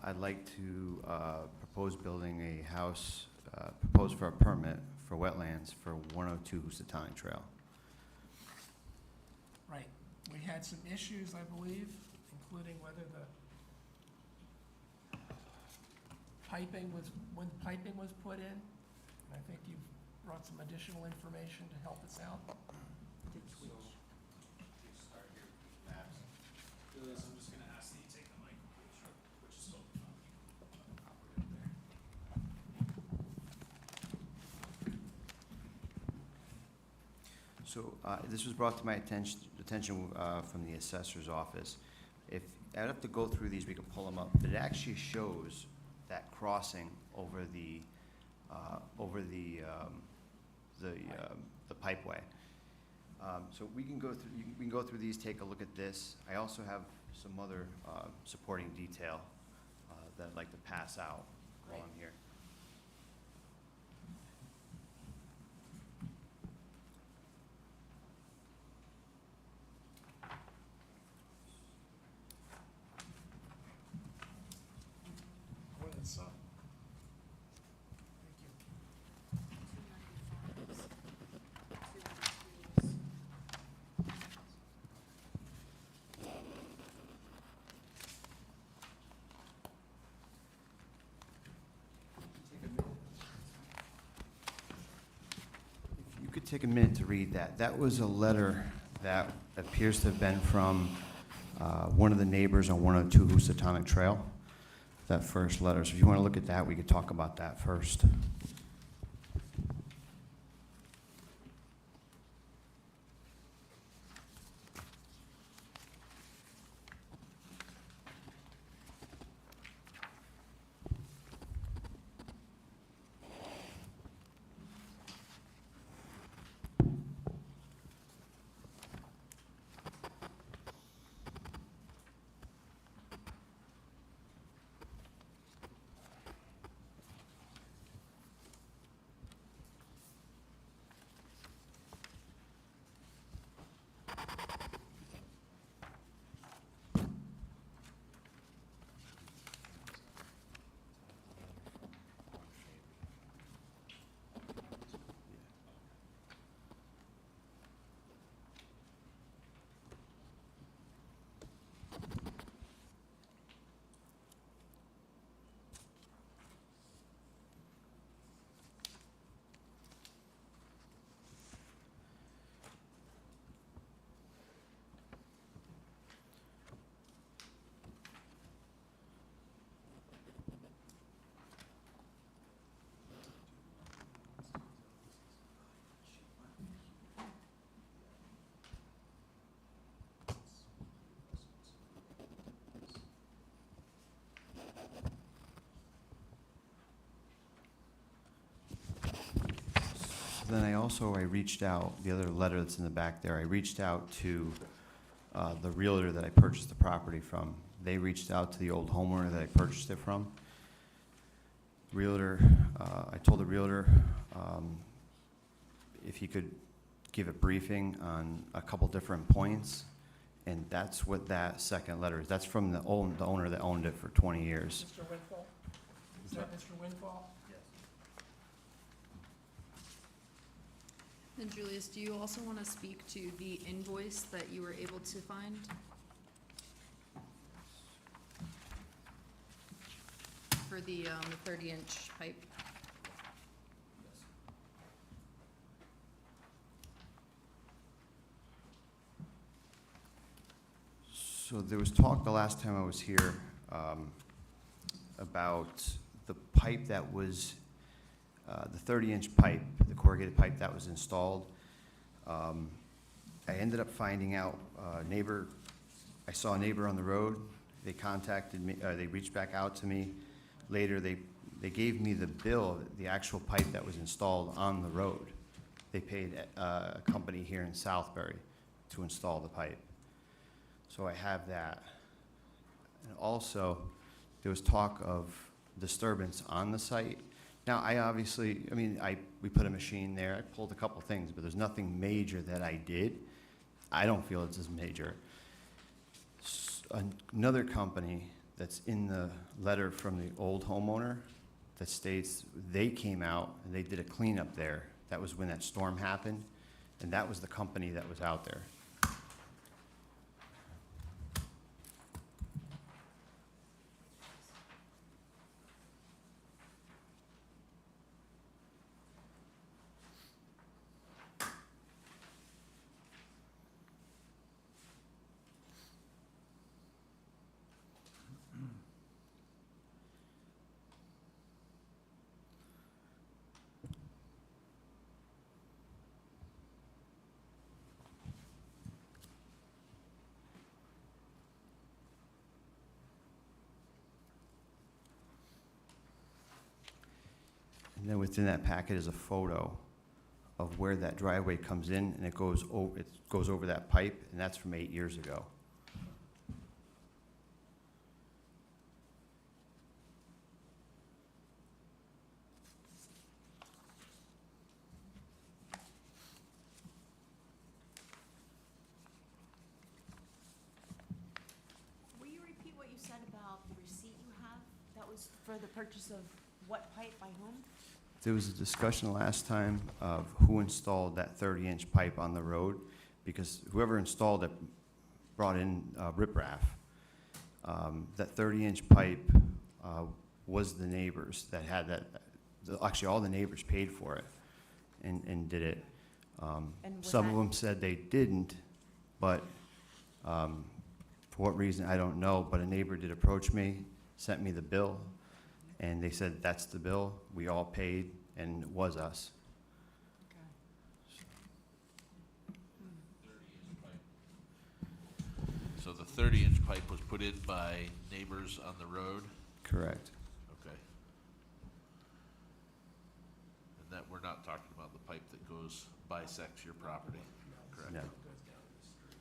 I'd like to propose building a house, propose for a permit for wetlands for 102 Housatonic Trail. Right. We had some issues, I believe, including whether the piping was, when the piping was put in. And I think you've brought some additional information to help us out. So, we start here with maps. Julius, I'm just gonna ask that you take the mic, which is spoken from. Pop it up there. So this was brought to my attention from the assessor's office. If, I'd have to go through these, we can pull them up, but it actually shows that crossing over the pipeway. So we can go through, we can go through these, take a look at this. I also have some other supporting detail that I'd like to pass out while I'm here. More than some. Thank you. If you could take a minute to read that. That was a letter that appears to have been from one of the neighbors on 102 Housatonic Trail, that first letter. So if you want to look at that, we could talk about that first. So then I reached out, the other letter that's in the back there, I reached out to the realtor that I purchased the property from. They reached out to the old homeowner that I purchased it from. Realtor, I told the realtor if he could give a briefing on a couple different points, and that's what that second letter is. That's from the owner that owned it for 20 years. Mr. Winfall? Is that Mr. Winfall? And Julius, do you also want to speak to the invoice that you were able to find? For the 30-inch pipe? So there was talk the last time I was here about the pipe that was, the 30-inch pipe, the corrugated pipe that was installed. I ended up finding out, I saw a neighbor on the road. They contacted me, they reached back out to me. Later, they gave me the bill, the actual pipe that was installed on the road. They paid a company here in Southbury to install the pipe. So I have that. And also, there was talk of disturbance on the site. Now, we put a machine there, I pulled a couple things, but there's nothing major that I did. I don't feel it's as major. Another company that's in the letter from the old homeowner that states they came out and they did a cleanup there. That was when that storm happened, and that was the company that was out there. And then within that packet is a photo of where that driveway comes in, and it goes over that pipe, and that's from 8 years ago. Will you repeat what you said about the receipt you have? That was for the purchase of what pipe by whom? There was a discussion last time of who installed that 30-inch pipe on the road, because whoever installed it brought in riprap. That 30-inch pipe was the neighbors that had that. Actually, all the neighbors paid for it and did it. And was Some of that- them said they didn't, but for what reason, I don't know. But a neighbor did approach me, sent me the bill, and they said, that's the bill, we all paid, and it was us. So the 30-inch pipe was put in by neighbors on the road? Correct. Okay. And that, we're not talking about the pipe that bisects your property, correct? No. It goes down to the street.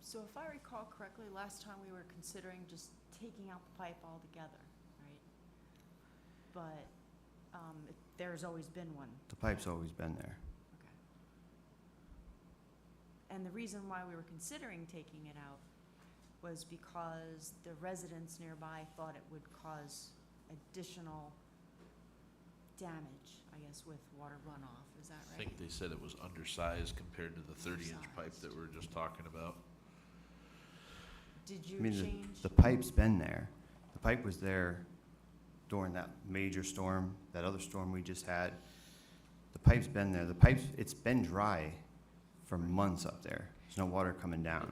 So if I recall correctly, last time we were considering just taking out the pipe altogether, right? But there's always been one. The pipe's always been there. Okay. And the reason why we were considering taking it out was because the residents nearby thought it would cause additional damage, I guess, with water runoff. Is that I right? think they said it was undersized compared to the 30-inch pipe Undersized. that we were just talking about. Did you I mean, change? the pipe's been there. The pipe was there during that major storm, that other storm we just had. The pipe's been there. It's been dry for months up there. There's no water coming down.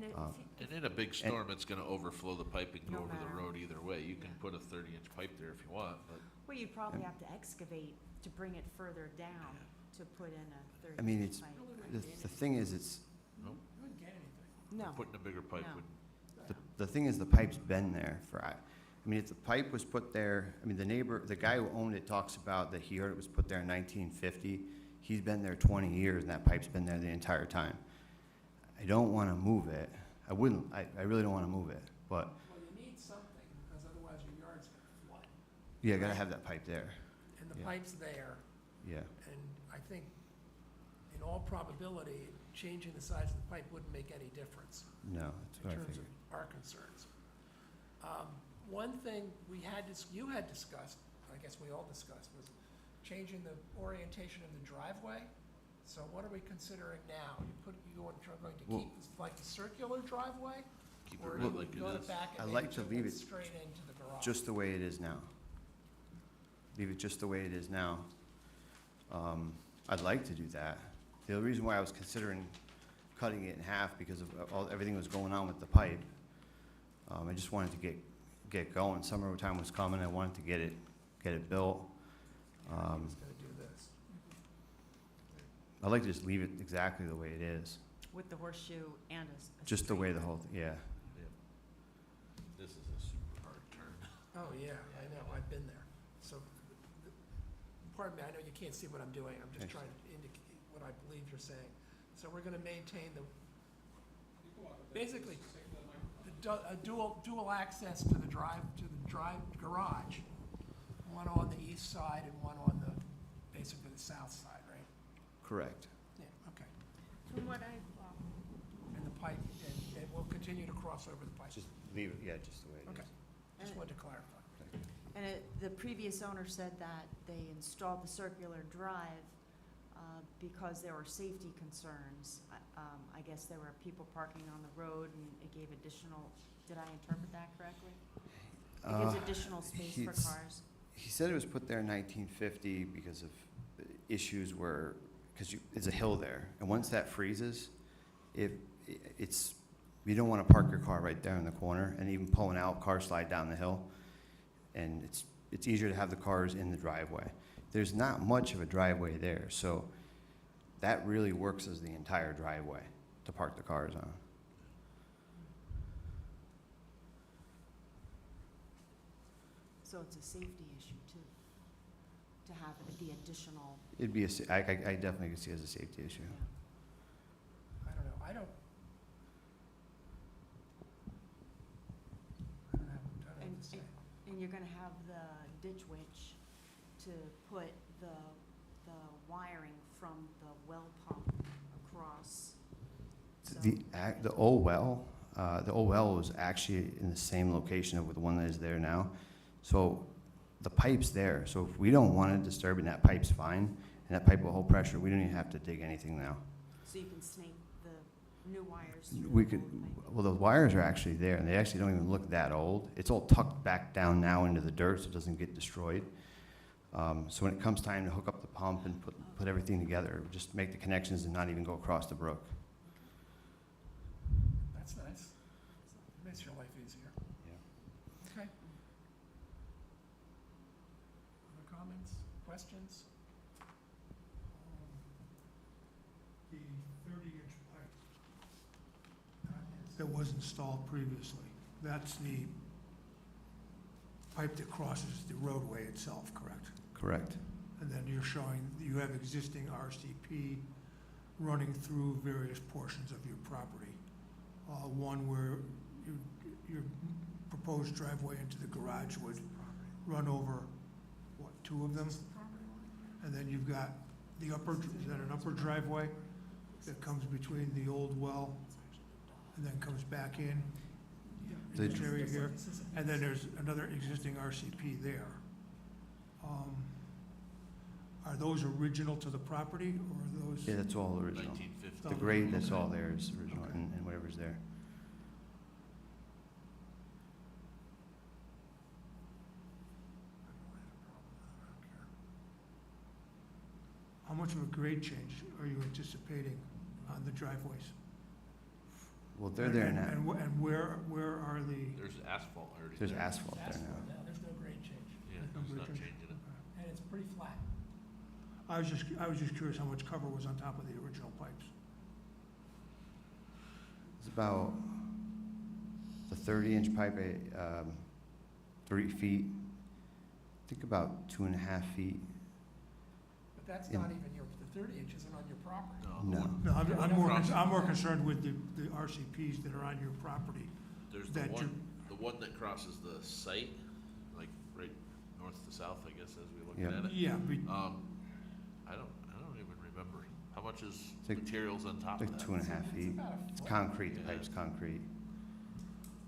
And if Uh, you- And in a big storm, it's gonna overflow the pipe and go No over the matter. road either way. You can Yeah. put a 30-inch pipe there if you want, but Well, you'd probably have to excavate to bring it further down to put in a 30 I mean, it's, pipe. the thing is, it's, You wouldn't get anything. No, putting a bigger pipe No. would, the thing is, the pipe's been there for, I mean, if the pipe was put there, I mean, the neighbor, the guy who owned it talks about that he heard it was put there in 1950. He's been there 20 years, and that pipe's been there the entire time. I don't want to move it. I wouldn't, I really don't want to move it, but, Well, you need something, because otherwise your yard's gonna flood. yeah, I gotta have that pipe there, And the Yeah. pipe's there, yeah. and I think in all probability, changing the size of the pipe wouldn't make any difference No, that's in what I terms of figured. our concerns. One thing we had, you had discussed, I guess we all discussed, was changing the orientation of the driveway. So what are we considering now? You going to Well- keep this like a circular driveway? keep it Or right you like it go to is. back I and like maybe to put leave it it straight into the garage? Just the way it is now. Leave it just the way it is now. I'd like to do that. The only reason why I was considering cutting it in half because of everything that was going on with the pipe. I just wanted to get going. Summertime was coming. I wanted to get it built. He's gonna do this. I'd like to just leave it exactly the way it is, with the horseshoe and a just the way the straight whole, yeah. This is a super hard turn. Oh, yeah, I know, I've been there. So, pardon me, I know you can't see what I'm doing, I'm just Thanks. trying to indicate what I believe you're saying. So we're gonna maintain basically, a dual access to the drive garage. One on the east side and one on basically the south side, right? Correct. Yeah, okay. From what I, And the pipe, and we'll continue to cross over the pipe. Just leave it, yeah, just the way it Okay. is. Just wanted to clarify. and the previous owner said that they installed the circular drive because there were safety concerns. I guess there were people parking on the road and it gave additional, did I interpret that correctly? It gives additional space for he's- cars. He said it was put there in 1950 because of issues where, because it's a hill there, and once that freezes, it's, you don't want to park your car right there in the corner, and even pulling out, cars slide down the hill, and it's easier to have the cars in the driveway. There's not much of a driveway there, so that really works as the entire driveway to park the cars on. So it's a safety issue too, to have the additional, It'd be I definitely could see it as a safety issue. I don't know, I don't have And- to say. and you're gonna have the ditch witch to put the wiring from the well pump across. So, The old well was actually in the same location of the one that is there now. So the pipe's there, so if we don't want it disturbing, that pipe's fine, and that pipe will hold pressure, we don't even have to dig anything now. so you can snake the new wires through We the could, old pipe. well, the wires are actually there, and they actually don't even look that old. It's all tucked back down now into the dirt, so it doesn't get destroyed. So when it comes time to hook up the pump and put everything together, just make the connections and not even go across the brook. That's nice. Makes your life easier. Yeah. Okay. Other comments, questions? The 30-inch pipe that was installed previously, that's the pipe that crosses the roadway itself, correct? Correct. And then you're showing, you have existing RCP running through various portions of your property. One where your proposed driveway into the garage would run over, what, two of them? And then you've got the upper, is that an upper driveway that comes between the old well and then comes back in? The- This area here, and then there's another existing RCP there. Are those original to the property, or are those? Yeah, that's all original. 1950. The grade that's all there is original, and whatever's there. How much of a grade change are you anticipating on the driveways? Well, they're there now. And where are the, There's asphalt already. There's there. asphalt there Asphalt now. now, there's no grade change, Yeah, There's no it's not bridge. changing it. and it's pretty flat. I was just curious how much cover was on top of the original pipes. It's about the 30-inch pipe, 3 feet, I think about 2.5 feet. But that's Yeah. not even the 30 inch isn't on your property. No. No, Across. I'm more concerned with the RCPs that are on your property. There's the That one, you- the one that crosses the site, like right north to south, I guess, as we look Yeah. at it. Yeah, I don't even remember. How much is It's like- materials on top Like of that? 2.5 It's feet. about a It's foot. concrete, the Yeah. pipe's concrete.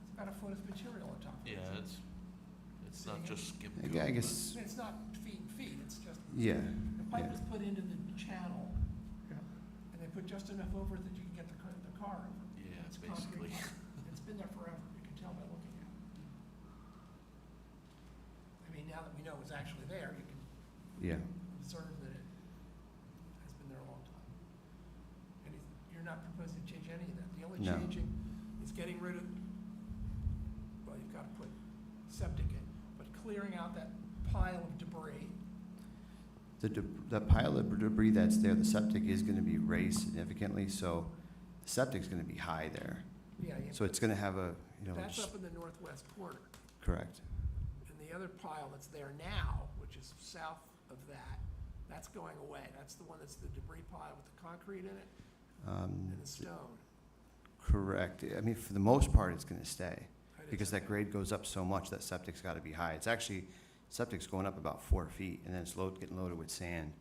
It's about a foot of material on top of it. Yeah, it's not just skim. I goo, guess, It's not feet and feet, it's just, yeah, the pipe yeah. is put into the channel, Yeah. and they put just enough over it that you can get the car over. Yeah, It's basically. concrete pipe. It's been there forever, you can tell by looking at it. I mean, now that we know it's actually there, you can Yeah, observe that it has been there a long time. And you're not proposing to change any of that. The only No. changing is getting rid of, well, you've got to put septic in, but clearing out that pile of debris. the pile of debris that's there, the septic is gonna be raised significantly, so the septic's gonna be high there. Yeah, So it's gonna have a, that's just, up in the northwest corner. correct. And the other pile that's there now, which is south of that, that's going away. That's the one that's the debris pile with the concrete in it and the stone. Correct. I mean, for the most part, it's gonna stay, Right, because it's that okay. grade goes up so much, that septic's gotta be high. It's actually, septic's going up about 4 feet, and then it's getting loaded with sand.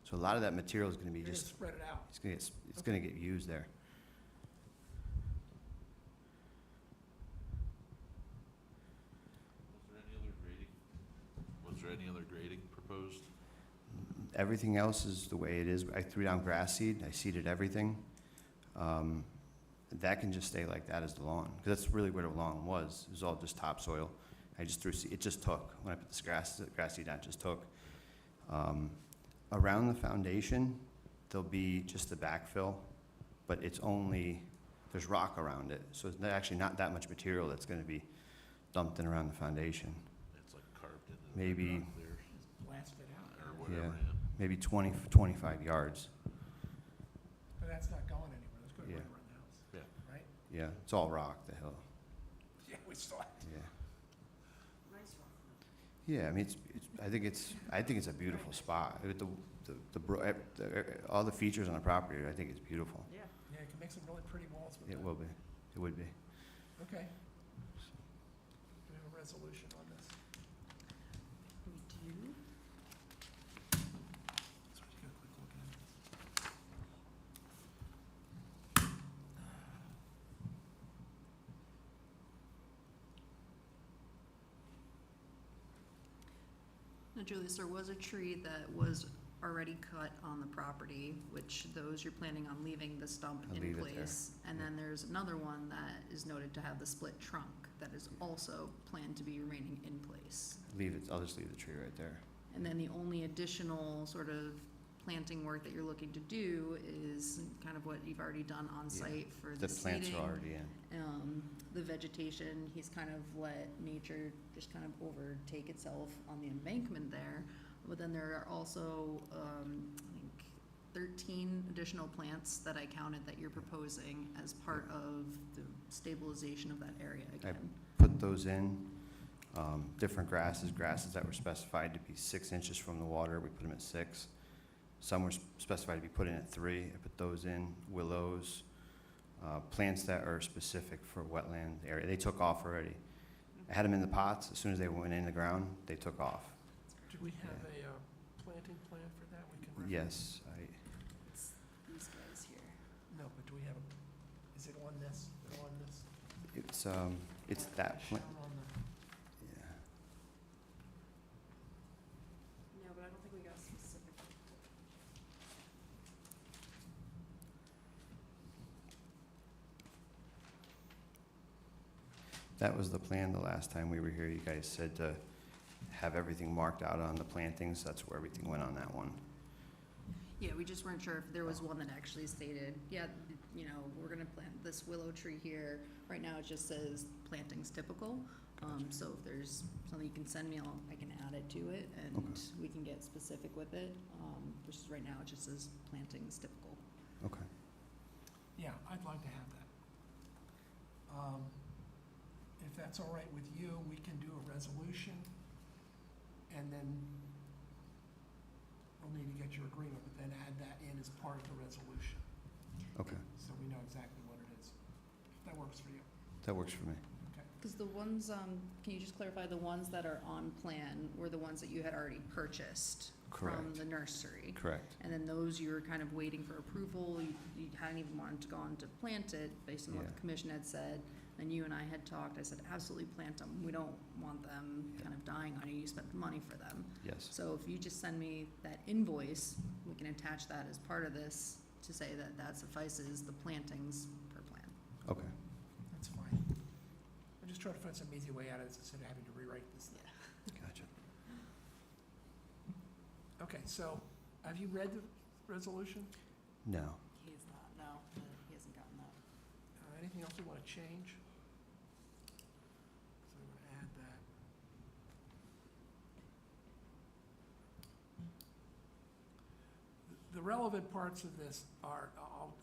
So a lot of that material is gonna be You're gonna just, spread it out. it's gonna get used there. Was there any other grading proposed? Everything else is the way it is. I threw down grass seed, I seeded everything. That can just stay like that as the lawn, because that's really where the lawn was. It was all just topsoil. I just threw, it just took. When I put this grass seed down, it just took. Around the foundation, there'll be just the backfill, but it's only, there's rock around it. So it's actually not that much material that's gonna be dumped in around the foundation. It's like carved into the Maybe- bedrock there, Just blast it out. or whatever, Yeah. yeah. Maybe 20, 25 yards. But that's not going anywhere. That's going Yeah. right around the house. Yeah. Right? Yeah, it's all rock, the hill. Yeah, we saw it. Yeah. Nice one. Yeah, I mean, I think it's a beautiful spot. With all the features on the property, I think it's beautiful. Yeah. Yeah, you can make some really pretty walls with It that. will be, it would be. Okay. Do we have a resolution on this? We do. So just get a quick look at it. Now, Julius, there was a tree that was already cut on the property, which those you're planning on leaving the stump I'll in leave it there. place. And then there's another one that is noted to have the split trunk that is also planned to be remaining in place. I'll just leave the tree right there. And then the only additional sort of planting work that you're looking to do is kind of what you've already done on Yeah. site for The the plants seeding. are already in. The vegetation, he's kind of let nature just kind of overtake itself on the embankment there. But then there are also, I think, 13 additional plants that I counted that you're proposing as part of the stabilization of that area again. Put those in, different grasses that were specified to be 6 inches from the water, we put them at 6. Some were specified to be put in at 3, I put those in, willows, plants that are specific for wetland area, they took off already. I had them in the pots, as soon as they went in the ground, they took off. Do we have a planting plan for that we can reference? Yes, It's these guys here. No, but do we have is it on this, or on this? it's that plant, Shown on the, yeah. No, but I don't think we got specific. That was the plan the last time we were here. You guys said to have everything marked out on the plantings. That's where everything went on that one. Yeah, we just weren't sure if there was one that actually stated, yeah, we're gonna plant this willow tree here, right now it just says plantings typical. So if there's something you can send me, I can add it to it and Okay. we can get specific with it. Versus right now it just says plantings typical. Okay. Yeah, I'd like to have that. If that's all right with you, we can do a resolution, and then we'll need to get your agreement, but then add that in as part of the resolution, Okay. so we know exactly what it is. If that works for you, That works for me. okay? Because the ones, can you just clarify, the ones that are on plan were the ones that you had already purchased from Correct. the nursery? Correct. And then those you were kind of waiting for approval, you hadn't even wanted to go on to plant it based on what Yeah. the commission had said. And you and I had talked, I said, absolutely plant them, we don't want them Yeah. kind of dying on you, you spent the money for them. Yes. So if you just send me that invoice, we can attach that as part of this to say that that suffices the plantings per plan. Okay. That's fine. I'm just trying to find some easy way out of this instead of having to rewrite this thing. Gotcha. Okay, so, have you read the resolution? No. He's not, no, he hasn't gotten that. Anything else you want to change? So I'm going to add that. The relevant parts of this are,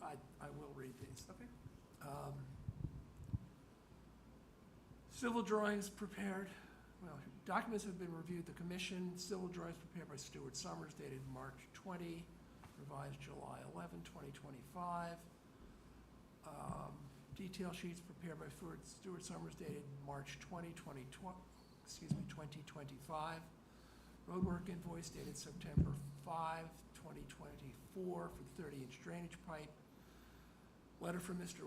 I will read these. Okay. Civil drawings prepared, well, documents have been reviewed, the commission, civil drawings prepared by Stuart Summers dated March 20, revised July 11, 2025. Detail sheets prepared by Stuart Summers dated March 20, 2025. Roadwork invoice dated September 5, 2024 for the 30-inch drainage pipe. Letter from Mr.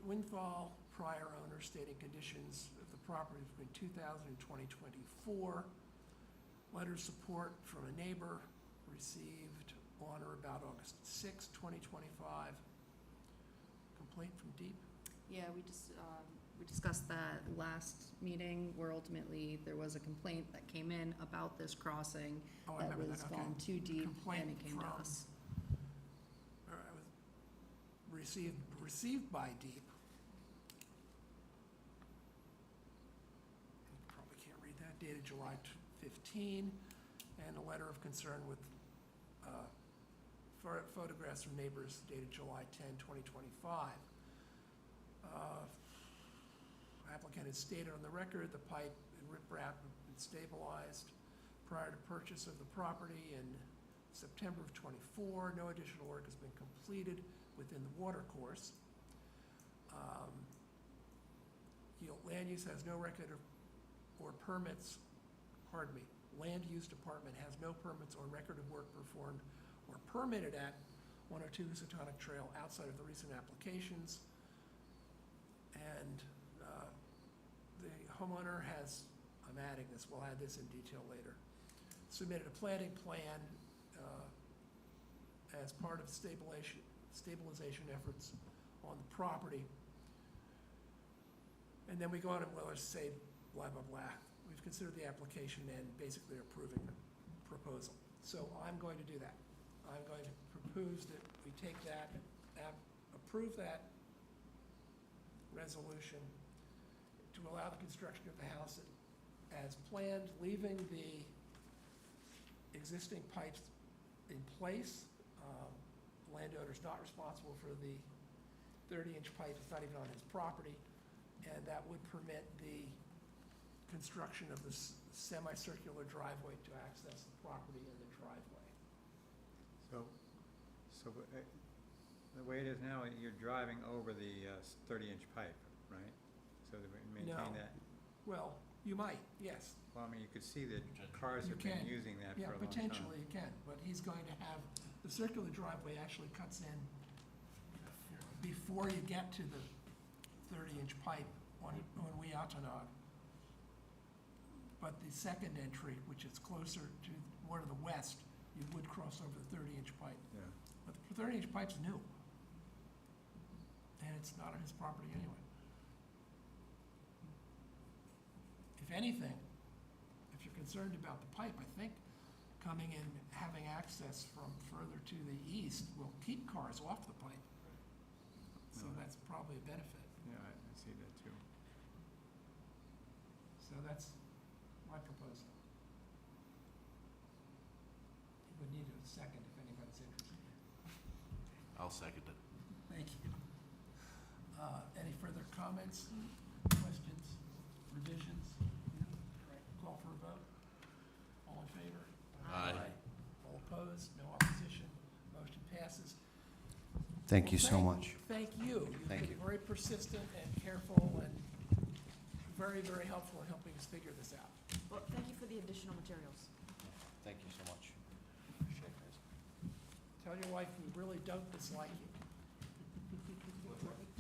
Winthal, prior owner, stating conditions of the property between 2000 and 2024. Letter of support from a neighbor received on or about August 6, 2025. Complaint from Deep. Yeah, we discussed that last meeting where ultimately there was a complaint that came in about this crossing Oh, I that remember was that, okay. gone too deep Complaint and it came to from- us. Received by Deep. Probably can't read that, dated July 15, and a letter of concern with photographs from neighbors dated July 10, 2025. Applicant has stated on the record the pipe and riprap have been stabilized prior to purchase of the property in September of '24. No additional work has been completed within the water course. Land use has no record or permits, pardon me, Land Use Department has no permits or record of work performed or permitted at 102 Housatonic Trail outside of the recent applications. And the homeowner has, I'm adding this, we'll add this in detail later, submitted a planting plan as part of stabilization efforts on the property. And then we go on and we'll just say blah, blah, blah. We've considered the application and basically are approving the proposal. So I'm going to do that. I'm going to propose that we take that, approve that resolution to allow the construction of the house as planned, leaving the existing pipes in place. Landowner's not responsible for the 30-inch pipe, it's not even on his property, and that would permit the construction of this semicircular driveway to access the property and the driveway. So the way it is now, you're driving over the 30-inch pipe, right? So to maintain No. that, Well, you might, yes. well, I mean, you could see that cars You have been can. using that Yeah, for a long time. potentially you can, but he's going to have, the circular driveway actually cuts in before you get to the 30-inch pipe on Weatanog. But the second entry, which is closer to, more to the west, you would cross over the 30-inch pipe. Yeah. But the 30-inch pipe's new. And it's not on his property anyway. If anything, if you're concerned about the pipe, I think coming in, having access from further to the east will keep cars off the pipe. So No. that's probably a benefit. Yeah, I see that too. So that's my proposal. You would need a second if anybody's interested. I'll second it. Thank you. Any further comments, questions, revisions? Call for a vote. All in favor? Aye. All opposed? No opposition? Motion passes. Thank you Well, so much. Thank you. Thank You've you. been very persistent and careful and very, very helpful in helping us figure this out. Well, thank you for the additional materials. Thank you so much. Tell your wife we really don't dislike you.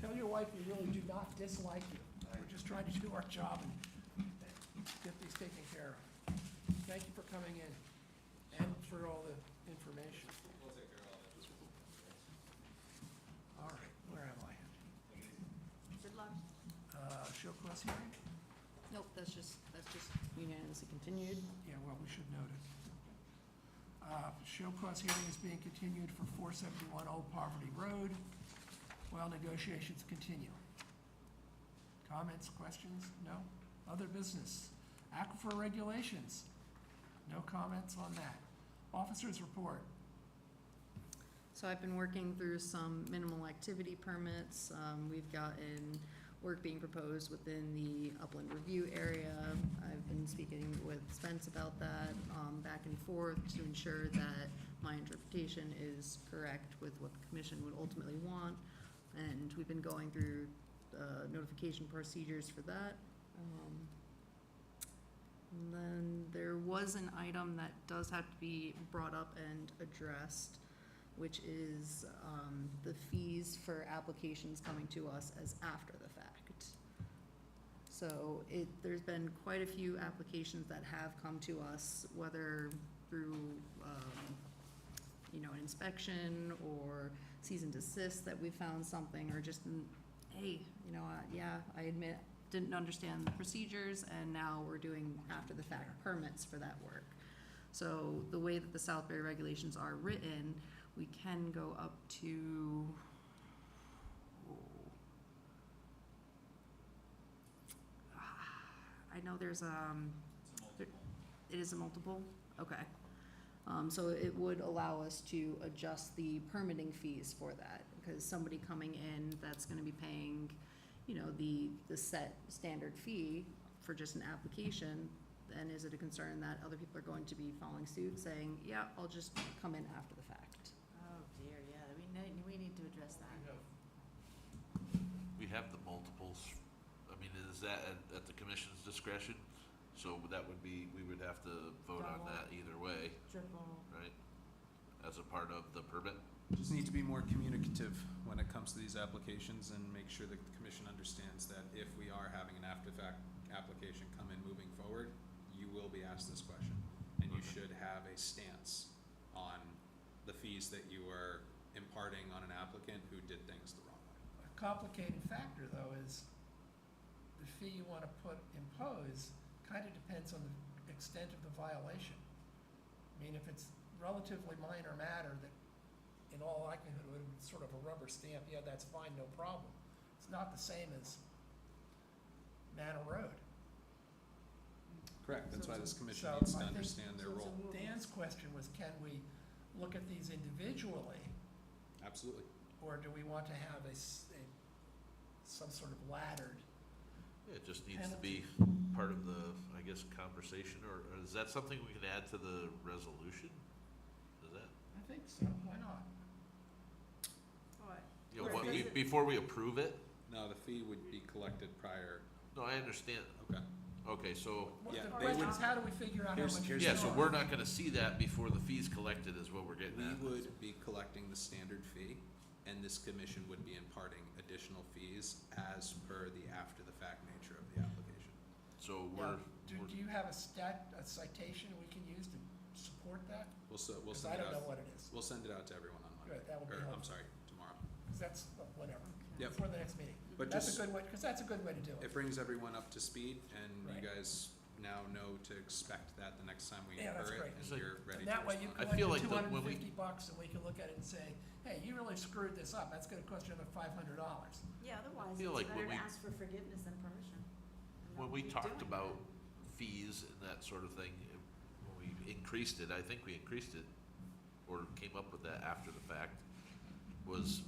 Tell your wife we really do not dislike you. We're just trying to do our job and get these taken care of. Thank you for coming in and for all the information. We'll take care of all that. All right, where am I? Good luck. Show cause hearing? Nope, that's just unanimously continued. Yeah, well, we should note it. Show cause hearing is being continued for 471 Old Poverty Road while negotiations continue. Comments, questions? No? Other business? Aquifer regulations? No comments on that. Officers report. So I've been working through some minimal activity permits. We've gotten work being proposed within the upland review area. I've been speaking with Spence about that, back and forth to ensure that my interpretation is correct with what the commission would ultimately want. And we've been going through, notification procedures for that. And then there was an item that does have to be brought up and addressed, which is the fees for applications coming to us as after the fact. So there's been quite a few applications that have come to us, whether through, an inspection or cease and desist that we found something, or just, hey, I admit, didn't understand the procedures, and now we're doing after the fact permits for that work. So the way that the Southbury regulations are written, we can go up to, I know there's, it is a multiple, okay. So it would allow us to adjust the permitting fees for that, because somebody coming in that's gonna be paying, the set standard fee for just an application, then is it a concern that other people are going to be following suit, saying, yeah, I'll just come in after the fact? Oh dear, yeah, we need to address that. We have the multiples. I mean, is that at the commission's discretion? So that would be, we would have to vote on Double. that either way, Triple. right? As a part of the permit? Just need to be more communicative when it comes to these applications and make sure that the commission understands that if we are having an after-fact application come in moving forward, you will be asked this question. And you should have a stance on the fees that you are imparting on an applicant who did things the wrong way. A complicating factor, though, is the fee you want to impose kind of depends on the extent of the violation. I mean, if it's relatively minor matter that in all likelihood would be sort of a rubber stamp, yeah, that's fine, no problem. It's not the same as Manor Road. Correct, that's why this commission So needs to I think- understand their role. Dan's question was, can we look at these individually, Absolutely. or do we want to have some sort of laddered? Yeah, it just needs to be part of the, I guess, conversation, or is that something we can add to the resolution? Is that, I think so, why not? before we approve it? No, the fee would be collected prior. No, I understand. Okay. Okay, so, What Yeah, the they question would- is, how do we figure out how Here's- much? here's we yeah, the so charge? we're not gonna see that before the fee's collected is what we're getting We at. would be collecting the standard fee, and this commission would be imparting additional fees as per the after-the-fact nature of the application. So Now, we're, do you have a citation we can use to support that? We'll Because send I it don't know out, what it is, we'll send it out to everyone on Monday. Good, that would be Or, I'm helpful. sorry, tomorrow. 'Cause that's, whatever, Yep. before the next meeting. But That's just, a good way, because that's a good way to do it. it brings everyone up to speed, and Right. you guys now know to expect that the next time we Yeah, that's incur it, great. and It's like- you're ready And to that way you respond. I feel collect like the when we- $250 and we can look at it and say, hey, you really screwed this up, that's gonna cost you another $500. Yeah, otherwise feel it's like when better to we- ask for forgiveness than permission. and When not we keep talked doing about that. fees and that sort of thing, when we increased it, I think we increased it, or came up with that after the fact, was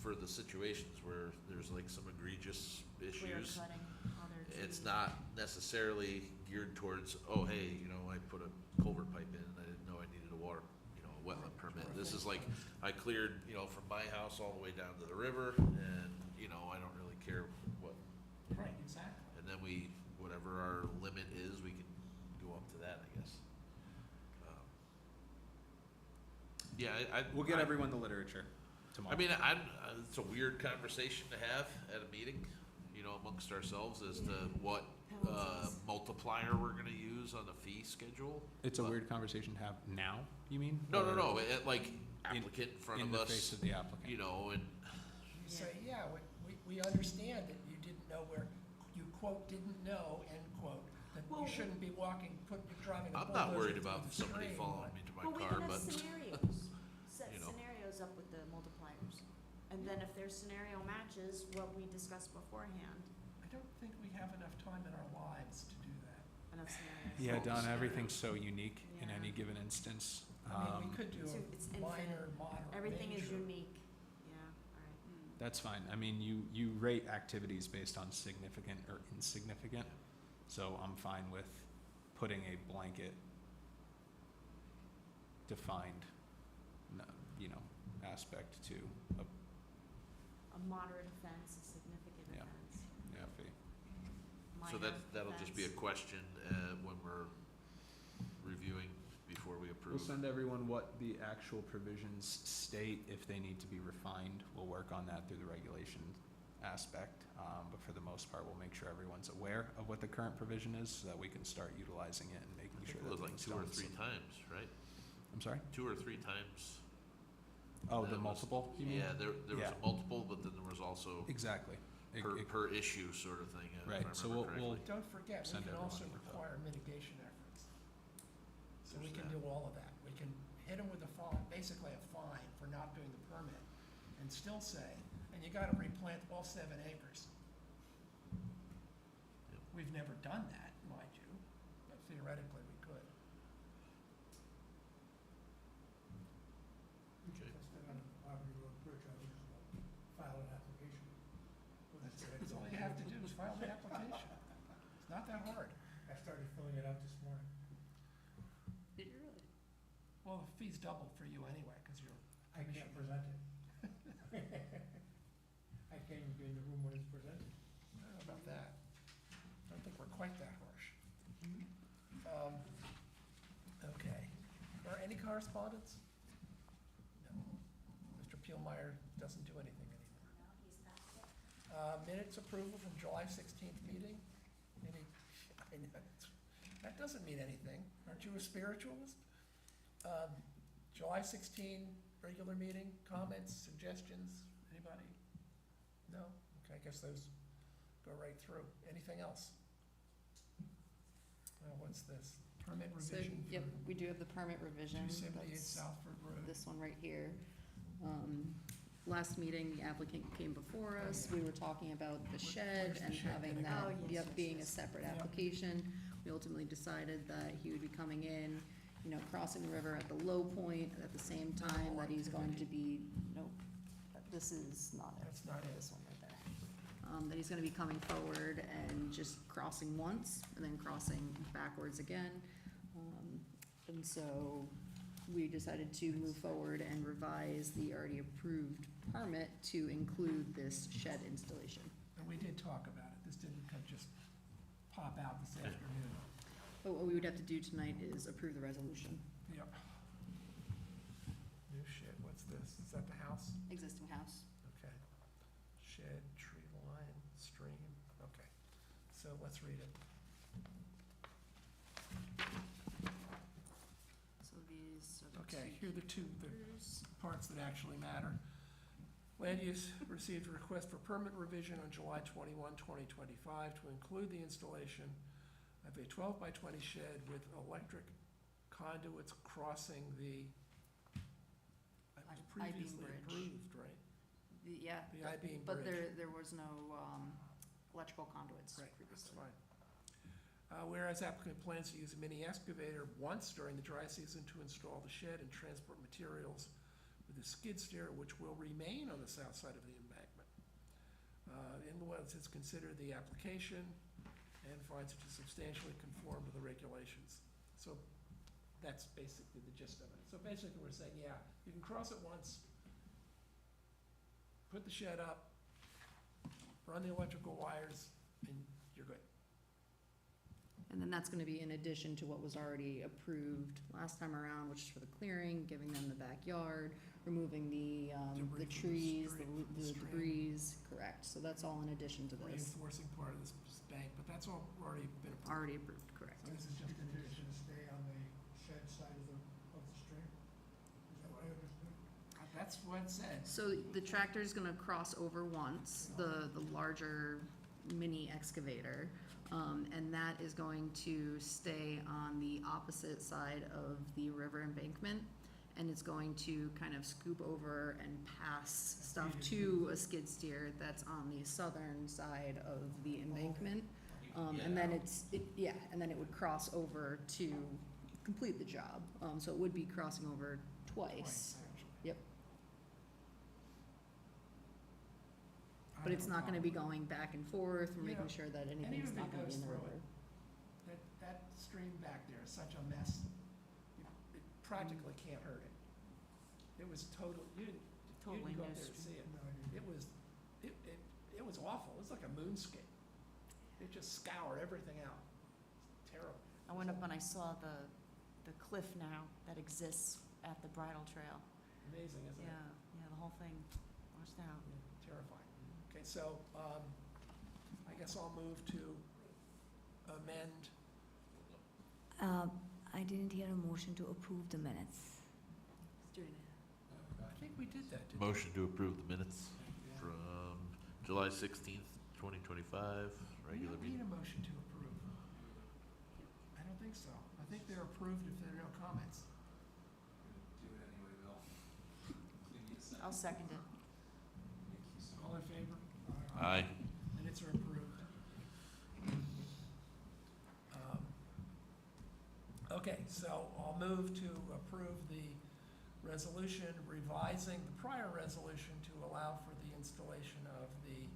for the situations where there's like some egregious Clear issues. cutting other It's trees. not necessarily geared towards, oh, hey, you know, I put a culvert pipe in and I didn't know I needed a water, you know, a wetland permit. This is like, I cleared, you know, from my house all the way down to the river, and, you know, I don't really care what. Right, exactly. And then we, whatever our limit is, we can go up to that, I guess. Yeah, We'll get everyone the literature tomorrow. I mean, it's a weird conversation to have at a meeting, you know, amongst ourselves as to what Penalties. multiplier we're gonna use on the fee schedule. It's a but- weird conversation to have now, you mean? No, Or like applicant in front in of the us, face of the applicant? you know, and You say, yeah, we understand that you didn't know where, you quote, didn't know, end quote, that Well, you shouldn't be driving a I'm bulldozer not worried through about the somebody stream, following but- me to my Well, we car, can have but, scenarios, set you know. scenarios up with the multipliers. And then if their scenario matches what we discussed beforehand, I don't think we have enough time in our lives to do that. enough scenarios. Yeah, Don, Scenario. everything's so unique in Yeah. any given instance. I mean, we could do It's a minor, infinite. moderate, Everything is major. unique, yeah, all right. That's fine. I mean, you rate activities based on significant or insignificant. So I'm fine with putting a blanket defined, you know, aspect to a, A moderate offense, a significant Yeah. offense, yeah, fee. so minor that'll just be a offense. question, when we're reviewing before we We'll approve. send everyone what the actual provisions state. If they need to be refined, we'll work on that through the regulation aspect. But for the most part, we'll make sure everyone's aware of what the current provision is so that we can start utilizing it and I making think sure it that was like things 2 or don't 3 slip. times, right? I'm sorry? 2 or 3 times. Oh, That the was- multiple, you mean? Yeah, there was Yeah. a multiple, but then there was also Exactly. per issue sort of thing, if I Right, so remember we'll- correctly. Don't forget, we Send can also everyone with require mitigation efforts. So we There's can that. do all of that. We can hit them with a fine, basically a fine for not doing the permit, and still say, and you gotta replant all 7 acres. Yep. We've never done that, mind you, but theoretically we could. Okay. Instead on Aubrey Road Bridge, I would just file an application. That's all you have to do is file the application. It's not that hard. I started filling it out this morning. Did you really? Well, the fee's doubled for you anyway, because you're. I can't present it. I can't even be in the room when it's presented. I don't know about that. I don't think we're quite that harsh. Okay. Are any correspondence? No. Mr. Pielmeyer doesn't do anything anymore. Minutes approval from July 16th meeting? Any, I know, that doesn't mean anything. Aren't you a spiritualist? July 16, regular meeting, comments, suggestions, anybody? No? Okay, I guess those go right through. Anything else? Well, what's this? Permit So, revision yep, for we do have the permit revision. 278 That's Southford Road. this one right here. Last meeting, the applicant came before us. We were talking about the shed Where's the and shed having gonna that, go? Oh, yes, yep, yes, being a yes. separate Yeah. application. We ultimately decided that he would be coming in, you know, crossing the river at the low point, at the same time that he's going to be, nope, this is not it. That's not it. This one right there. That he's gonna be coming forward and just crossing once, and then crossing backwards again. And so we decided to move forward and revise the already approved permit to include this shed installation. And we did talk about it. This didn't just pop out this afternoon. But what we would have to do tonight is approve the resolution. Yep. New shed, what's this? Is that the house? Existing house. Okay. Shed, tree line, stream, okay. So let's read it. So these are the Okay, two here are the pictures. parts that actually matter. Land use received a request for permit revision on July 21, 2025 to include the installation of a 12 by 20 shed with electric conduits crossing the, I'm was I-beam previously bridge. approved, right? Yeah. The I-beam But bridge. there was no, electrical conduits Right, that's previously. fine. Whereas applicant plans to use a mini excavator once during the dry season to install the shed and transport materials with a skid steer, which will remain on the south side of the embankment. Inland has considered the application and finds it to substantially conform to the regulations. So that's basically the gist of it. So basically, we're saying, yeah, you can cross it once, put the shed up, run the electrical wires, and you're good. And then that's gonna be in addition to what was already approved last time around, which is for the clearing, giving them the backyard, removing the Debris from the trees, stream- the stream. debris, correct, so that's all in addition to this. Reinforcing part of this bank, but that's all already been approved. Already approved, correct. So this is just in addition to stay on the shed side of the stream? Is that what I understood? That's what it said. So the tractor's gonna cross over once, the larger mini excavator, and that is going to stay on the opposite side of the river embankment, and it's going to kind of scoop over and pass stuff to a skid steer that's on the southern side of the embankment. And then and then it would cross over to complete the job, so it would be crossing over twice. Actually. Yep. I But have it's a not gonna be problem. going back and forth, we're You making know, sure that anything's anybody not gonna be goes in the through river. it. That stream back there is such a mess. It practically can't hurt it. It was total, you didn't Totally go up new there and stream. see it. No, I didn't. It was awful. It was like a moonscape. It just scoured everything out. It's terrible. I went up and I saw the cliff now that exists at the bridle trail. Amazing, isn't Yeah, it? yeah, the whole thing washed out. Terrifying. Okay, so, I guess I'll move to amend, I didn't hear a motion to approve the minutes. I think we did that, didn't we? Motion to approve the minutes from July 16th, 2025, We regular don't need meeting. a motion to approve. I don't think so. I think they're approved if there are no comments. I'll second it. All in favor? Aye. Minutes are approved. Okay, so I'll move to approve the resolution revising the prior resolution to allow for the installation of the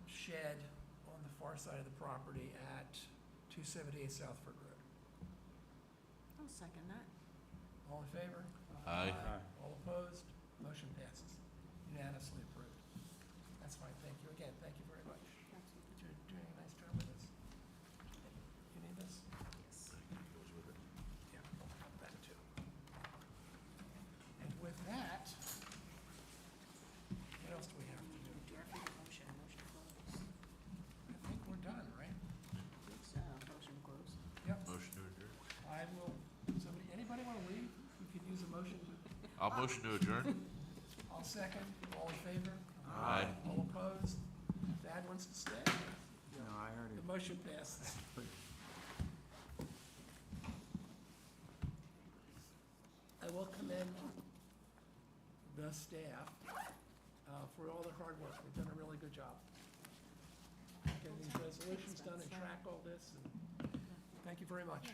shed on the far side of the property at 278 Southford Road. I'll second that. All in favor? Aye. All opposed? Motion passes. Unanimously approved. That's fine, thank you again, thank you very much. You're doing a nice job with this. You need this? Yeah, I'll have that too. And with that, what else do we have to do? Motion to close. I think we're done, right? Motion closed. Yep, Motion to adjourn. I will, anybody want to leave? We could use a motion to, I'll motion to adjourn. I'll second, all in favor? Aye. All opposed? Dad wants to stay? No, I already. The motion passes. I will commend the staff for all their hard work. They've done a really good job. Getting these resolutions done and track all this, and thank you very much.